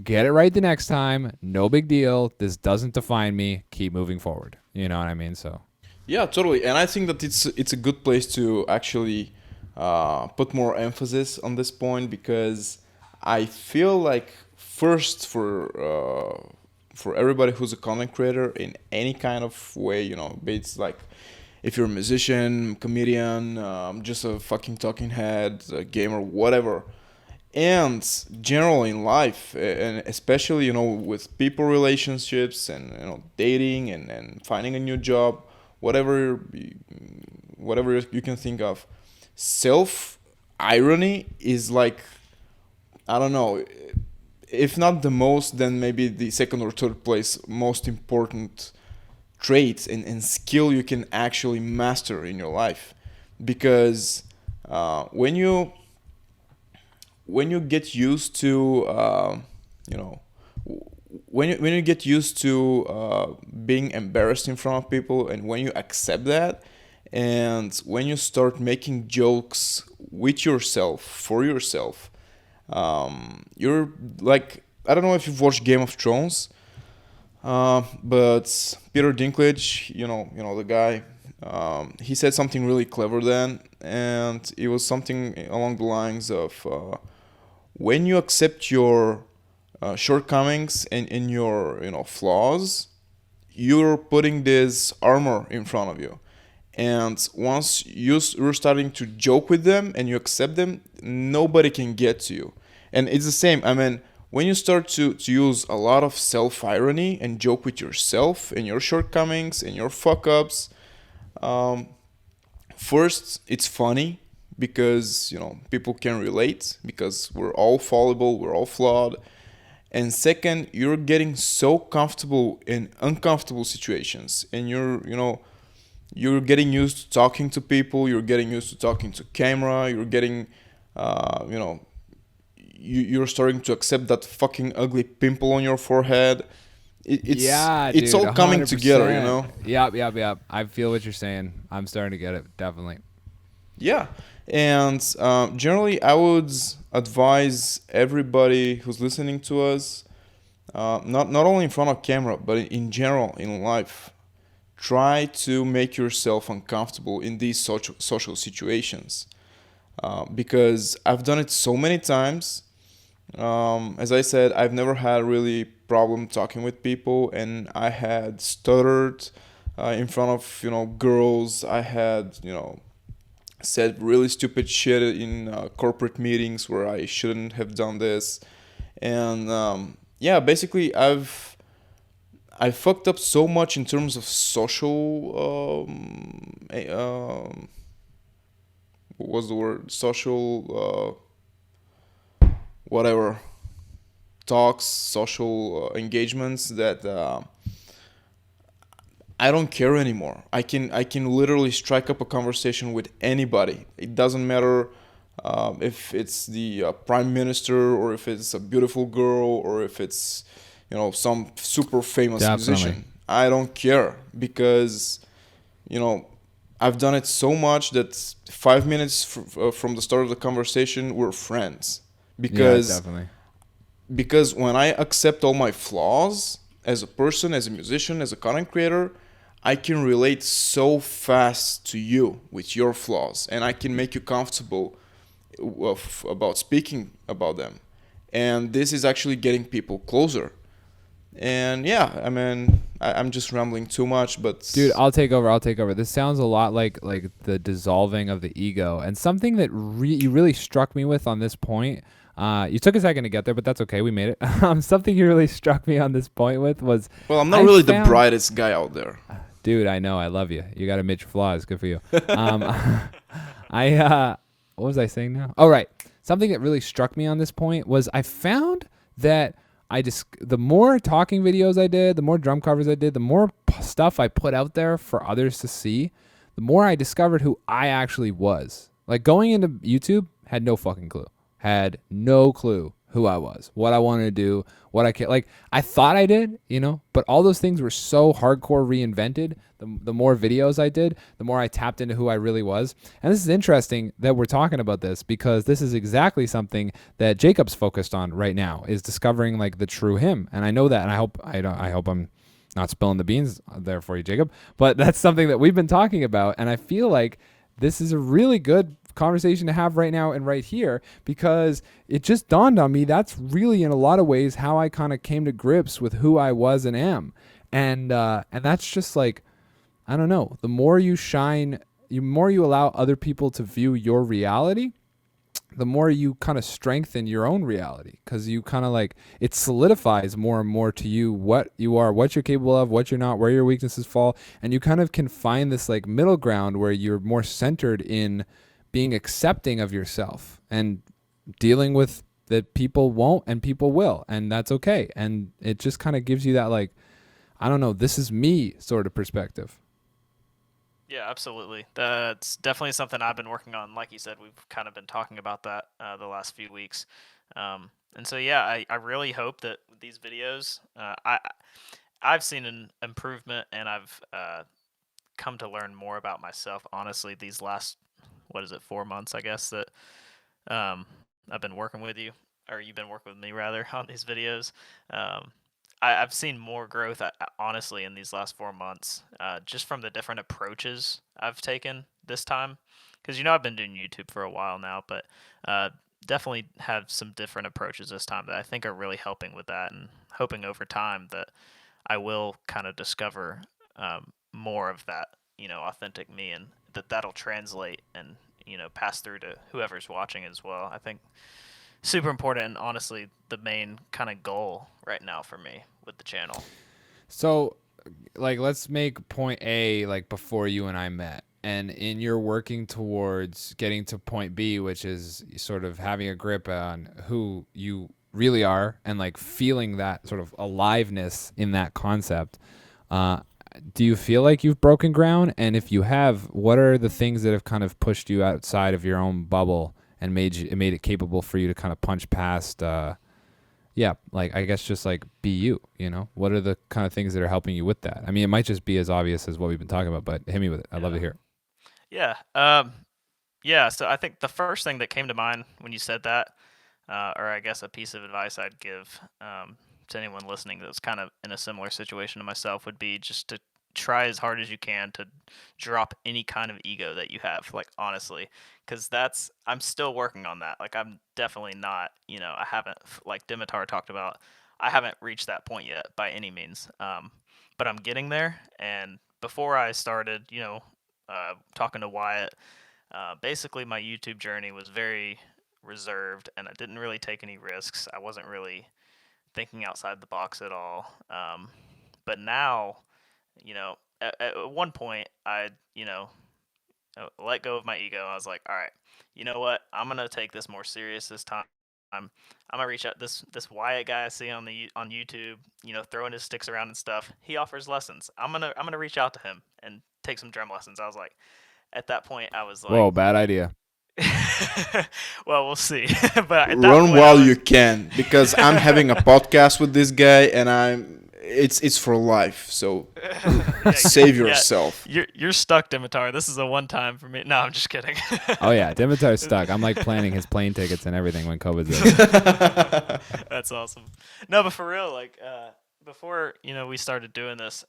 get it right the next time. No big deal. This doesn't define me. Keep moving forward. You know what I mean? So Yeah, totally. And I think that it's a good place to actually put more emphasis on this point, because I feel like first for everybody who's a content creator in any kind of way, you know, be it's like if you're a musician, comedian, just a fucking talking head, a gamer, whatever, and generally in life, and especially, you know, with people relationships and, you know, dating and finding a new job, whatever you can think of, self irony is like, I don't know, if not the most, then maybe the second or third place most important trait and skill you can actually master in your life. Because when you get used to you know, when you get used to being embarrassed in front of people, and when you accept that, and when you start making jokes with yourself, for yourself, you're like, I don't know if you've watched Game of Thrones, but Peter Dinklage, you know the guy, He said something really clever then, and it was something along the lines of when you accept your shortcomings and your flaws, you're putting this armor in front of you. And once you're starting to joke with them and you accept them, nobody can get to you. And it's the same. I mean, when you start to use a lot of self irony and joke with yourself and your shortcomings and your fuck ups, um, first, it's funny because people can relate because we're all fallible, we're all flawed. And second, you're getting so comfortable in uncomfortable situations, and you're getting used to talking to people, you're getting used to talking to camera, you're getting you know you're starting to accept that fucking ugly pimple on your forehead. Yeah, It's dude, all coming 100%. together. Yep. I feel what you're saying. I'm starting to get it, definitely. Yeah. And generally, I would advise everybody who's listening to us, not only in front of camera, but in general in life, try to make yourself uncomfortable in these social situations. Because I've done it so many times. As I said, I've never had really problem talking with people, and I had stuttered in front of girls. I had said really stupid shit in corporate meetings where I shouldn't have done this, and yeah, basically I fucked up so much in terms of social what was the word, social whatever, talks, social engagements, that I don't care anymore. I can literally strike up a conversation with anybody. It doesn't matter if it's the prime minister, or if it's a beautiful girl, or if it's some super famous Definitely. musician. I don't care because you know I've done it so much that 5 minutes from the start of the conversation we're friends. Yeah, Because definitely. when I accept all my flaws as a person, as a musician, as a content creator, I can relate so fast to you with your flaws, and I can make you comfortable about speaking about them. And this is actually getting people closer. And yeah, I mean, I'm just rambling too much, but Dude, I'll take over. This sounds a lot like the dissolving of the ego, and something that you really struck me with on this point. You took a second to get there, but that's okay. We made it. Something you really struck me on this point with was, well, I'm not I really the found- brightest guy out there. Dude, I know. I love you. You got to admit your flaws. Good for you. What was I saying now? Oh, right. Something that really struck me on this point was I found that the more talking videos I did, the more drum covers I did, the more stuff I put out there for others to see, the more I discovered who I actually was. Like, going into YouTube, had no fucking clue. Had no clue who I was, what I wanted to do, what I can. Like, I thought I did, but all those things were so hardcore reinvented. The more videos I did, the more I tapped into who I really was. And this is interesting that we're talking about this, because this is exactly something that Jacob's focused on right now, is discovering like the true him. And I know that, and I hope I'm not spilling the beans there for you, Jacob, but that's something that we've been talking about. And I feel like this is a really good conversation to have right now and right here, because it just dawned on me that's really in a lot of ways how I kind of came to grips with who I was and am. And that's just like, I don't know, the more you shine, the more you allow other people to view your reality, the more you kind of strengthen your own reality, because you kind of like, it solidifies more and more to you what you are, what you're capable of, what you're not, where your weaknesses fall. And you kind of can find this like middle ground where you're more centered in being accepting of yourself and dealing with that people won't and people will, and that's okay. And it just kind of gives you that, like, I don't know, this is me sort of perspective. Yeah, absolutely. That's definitely something I've been working on. Like you said, we've kind of been talking about that the last few weeks. And so, yeah, I really hope that with these videos, I've seen an improvement, and I've come to learn more about myself. Honestly, these last, what is it, 4 months, I guess, that um, I've been working with you, or you've been working with me rather, on these videos. Um, I've seen more growth, honestly, in these last 4 months, just from the different approaches I've taken this time. Because I've been doing YouTube for a while now, but uh, definitely have some different approaches this time that I think are really helping with that, and hoping over time that I will kind of discover more of that, authentic me, and that'll translate and pass through to whoever's watching as well. I think super important, and honestly the main kind of goal right now for me with the channel. So, like, let's make point A, like, before you and I met. And in your working towards getting to point B, which is sort of having a grip on who you really are and like feeling that sort of aliveness in that concept, uh, do you feel like you've broken ground? And if you have, what are the things that have kind of pushed you outside of your own bubble and made it capable for you to kind of punch past? Yeah, like, I guess just like be you, What are the kind of things that are helping you with that? I mean, it might just be as obvious as what we've been talking about, but hit me with it. I'd love to hear it. Yeah. Yeah. So I think the first thing that came to mind when you said that, or I guess a piece of advice I'd give to anyone listening that's kind of in a similar situation to myself, would be just to try as hard as you can to drop any kind of ego that you have, like, honestly, because I'm still working on that. Like, I'm definitely not, I haven't, like Dimitar talked about, I haven't reached that point yet by any means. But I'm getting there. And before I started, talking to Wyatt, basically my YouTube journey was very reserved, and I didn't really take any risks. I wasn't really thinking outside the box at all. But now, at one point, I, let go of my ego. I was like, all right, you know what? I'm gonna take this more serious this time. I'm gonna reach out, this Wyatt guy I see on YouTube, throwing his sticks around and stuff. He offers lessons. I'm gonna reach out to him and take some drum lessons. I was like, at that point, I was like, Whoa, bad idea. well, we'll see. But at that Run point, while you can, because I'm having a podcast with this guy, and it's for life. So save yourself. You're stuck, Dimitar. This is a one time for me. No, I'm just kidding. Oh yeah, Dimitar's stuck. I'm like planning his plane tickets and everything when COVID's over. That's awesome. No, but for real, like, before we started doing this,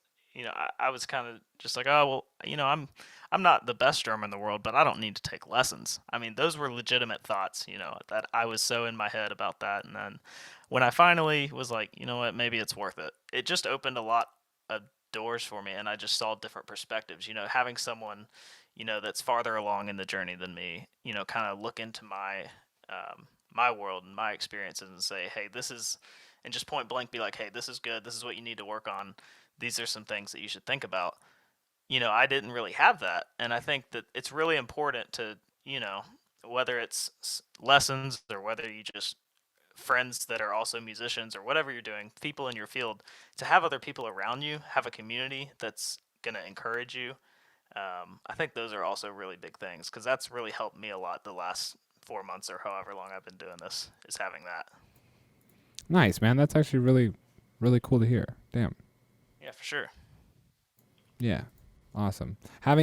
I was kind of just like, oh well, I'm not the best drummer in the world, but I don't need to take lessons. I mean, those were legitimate thoughts, that I was so in my head about that. And then when I finally was like, you know what, maybe it's worth it, it just opened a lot of doors for me, and I just saw different perspectives. Having someone, that's farther along in the journey than me, kind of look into my world and my experiences and say, hey, this is, and just point blank be like, hey, this is good. This is what you need to work on. These are some things that you should think about. I didn't really have that. And I think that it's really important to, whether it's lessons or whether you just friends that are also musicians or whatever you're doing, people in your field, to have other people around you, have a community that's going to encourage you. I think those are also really big things, because that's really helped me a lot the last 4 months or however long I've been doing this, is having that. Nice, man. That's actually really, really cool to hear. Damn. Yeah, for sure. Yeah. Awesome. I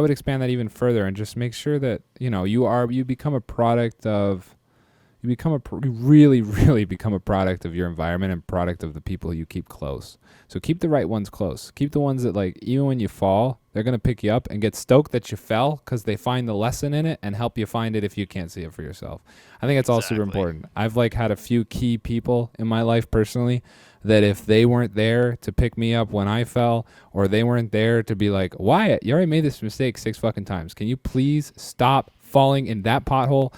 would expand that even further and just make sure that, you become a product of, you really, really become a product of your environment and product of the people you keep close. So keep the right ones close. Keep the ones that, like, even when you fall, they're going to pick you up and get stoked that you fell because they find the lesson in it and help you find it if you can't see it for yourself. I think it's all super important. I've had a few key people in my life personally that if they weren't there to pick me up when I fell, or they weren't there to be like, Wyatt, you already made this mistake 6 fucking times. Can you please stop falling in that pothole?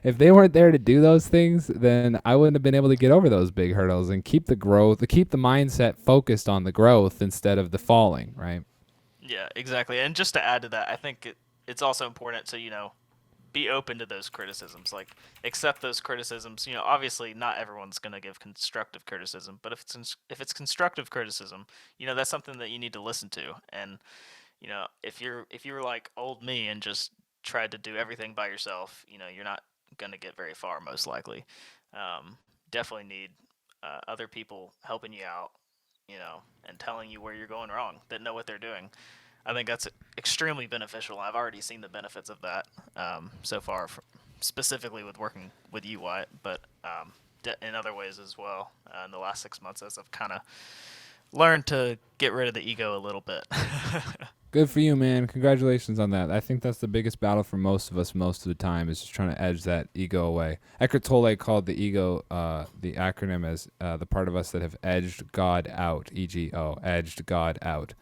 If they weren't there to do those things, then I wouldn't have been able to get over those big hurdles and keep the growth, keep the mindset focused on the growth instead of the falling, right? Yeah, exactly. And just to add to that, I think it's also important to, be open to those criticisms, like, accept those criticisms. Obviously not everyone's going to give constructive criticism, but if it's constructive criticism, that's something that you need to listen to. And if you're like old me and just tried to do everything by yourself, you're not going to get very far, most likely. Definitely need other people helping you out, and telling you where you're going wrong, that know what they're doing. I think that's extremely beneficial. I've already seen the benefits of that so far, specifically with working with you, Wyatt. But in other ways as well in the last 6 months as I've kind of learned to get rid of the ego a little bit. Good for you, man. Congratulations on that. I think that's the biggest battle for most of us most of the time is just trying to edge that ego away. Eckhart Tolle called the ego, the acronym as the part of us that have edged God out, E-G-O, edged God out.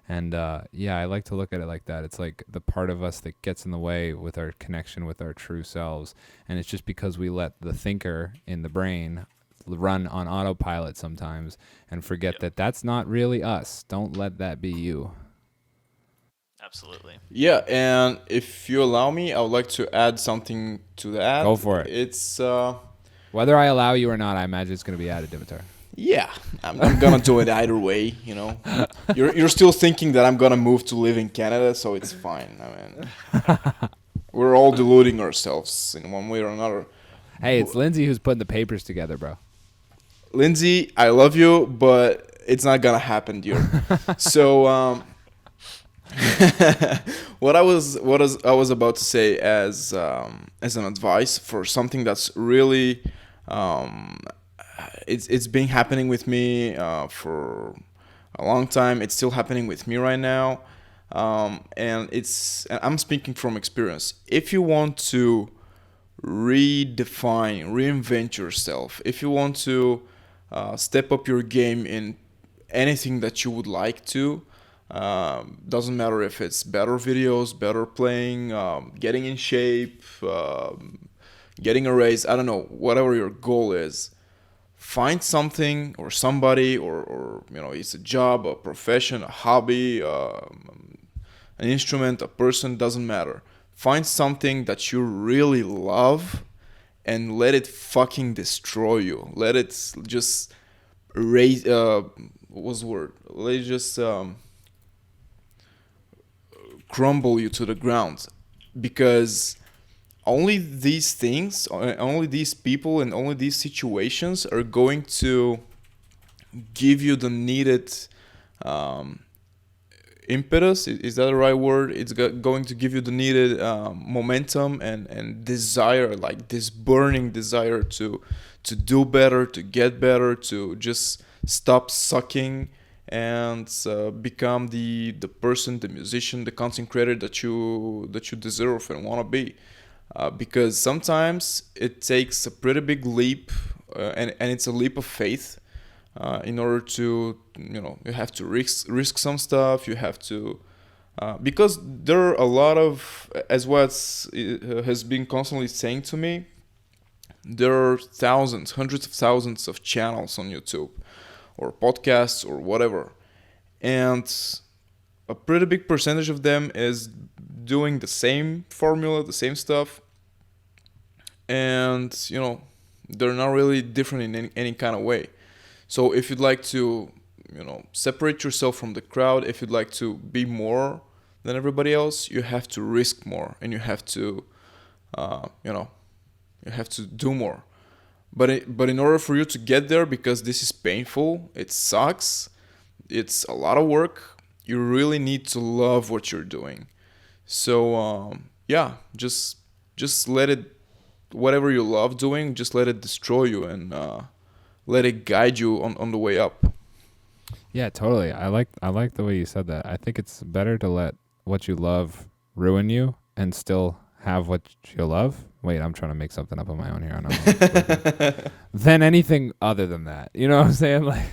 And yeah, I like to look at it like that. It's like the part of us that gets in the way with our connection with our true selves. And it's just because we let the thinker in the brain run on autopilot sometimes and forget that that's not really us. Don't let that be you. Absolutely. Yeah, and if you allow me, I would like to add something to that. Go for it. It's whether I allow you or not, I imagine it's going to be added, Dimitar. Yeah, I'm gonna do it either way. You know, you're still thinking that I'm gonna move to live in Canada, so it's fine. I mean, we're all deluding ourselves in one way or another. Hey, it's Lindsay who's putting the papers together, bro. Lindsay, I love you, but it's not gonna happen, dear. So, what I was about to say as an advice for something that's really it's been happening with me for a long time. It's still happening with me right now, and I'm speaking from experience. If you want to reinvent yourself, if you want to step up your game in anything that you would like to, doesn't matter if it's better videos, better playing, getting in shape, getting a raise, I don't know, whatever your goal is, find something or somebody or it's a job, a profession, a hobby, an instrument, a person, doesn't matter. Find something that you really love and let it fucking destroy you. Let it just raise what's the word? Let it just crumble you to the ground, because only these things, only these people, and only these situations are going to give you the needed impetus. Is that the right word? It's going to give you the needed momentum and desire, like this burning desire to do better, to get better, to just stop sucking and become the person, the musician, the content creator that you deserve and want to be. Because sometimes it takes a pretty big leap, and it's a leap of faith. In order to, you have to risk some stuff. You have to, because there are a lot of, as what has been constantly saying to me, there are thousands, hundreds of thousands of channels on YouTube or podcasts or whatever. And a pretty big percentage of them is doing the same formula, the same stuff. And, they're not really different in any kind of way. So if you'd like to, separate yourself from the crowd, if you'd like to be more than everybody else, you have to risk more, and you have to, you have to do more. But in order for you to get there, because this is painful, it sucks, it's a lot of work, you really need to love what you're doing. So just let it, whatever you love doing, just let it destroy you, and let it guide you on the way up. Yeah, totally. I like the way you said that. I think it's better to let what you love ruin you and still have what you love. Wait, I'm trying to make something up on my own here. I don't know. Than anything other than that. You know what I'm saying? Like,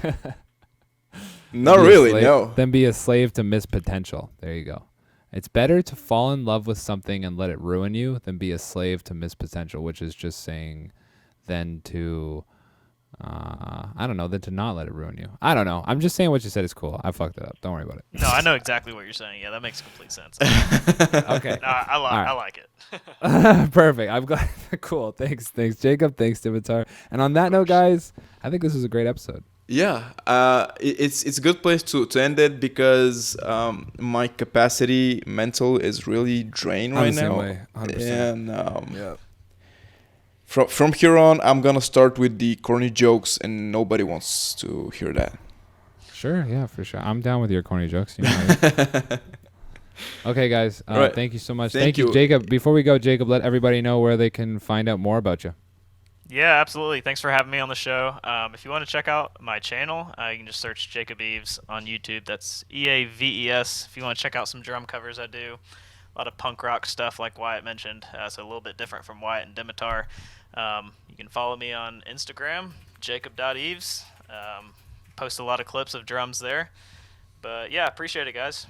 not really, no. Then be a slave to missed potential. There you go. It's better to fall in love with something and let it ruin you than be a slave to missed potential, which is just saying then to... I don't know, than to not let it ruin you. I don't know. I'm just saying what you said is cool. I fucked it up. Don't worry about it. No, I know exactly what you're saying. Yeah, that makes complete sense. Okay. No, I like it. Perfect. I'm glad. Cool. Thanks, Jacob. Thanks, Dimitar. And on that note, guys, I think this was a great episode. Yeah, it's a good place to end it, because my capacity mental is really drained right now. Way, 100%. And yeah. From here on, I'm gonna start with the corny jokes, and nobody wants to hear that. Sure, yeah, for sure. I'm down with your corny jokes. Okay, guys. Right. Thank you so much. Thank you, Jacob. Before we go, Jacob, let everybody know where they can find out more about you. Yeah, absolutely. Thanks for having me on the show. If you want to check out my channel, you can just search Jacob Eaves on YouTube. That's Eaves. If you want to check out some drum covers, I do a lot of punk rock stuff, like Wyatt mentioned. So a little bit different from Wyatt and Dimitar. You can follow me on Instagram, Jacob.Eaves. Post a lot of clips of drums there. But yeah, appreciate it, guys.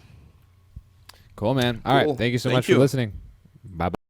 Cool, man. All right. Cool. Thank you so Thank much you. for listening. Bye bye.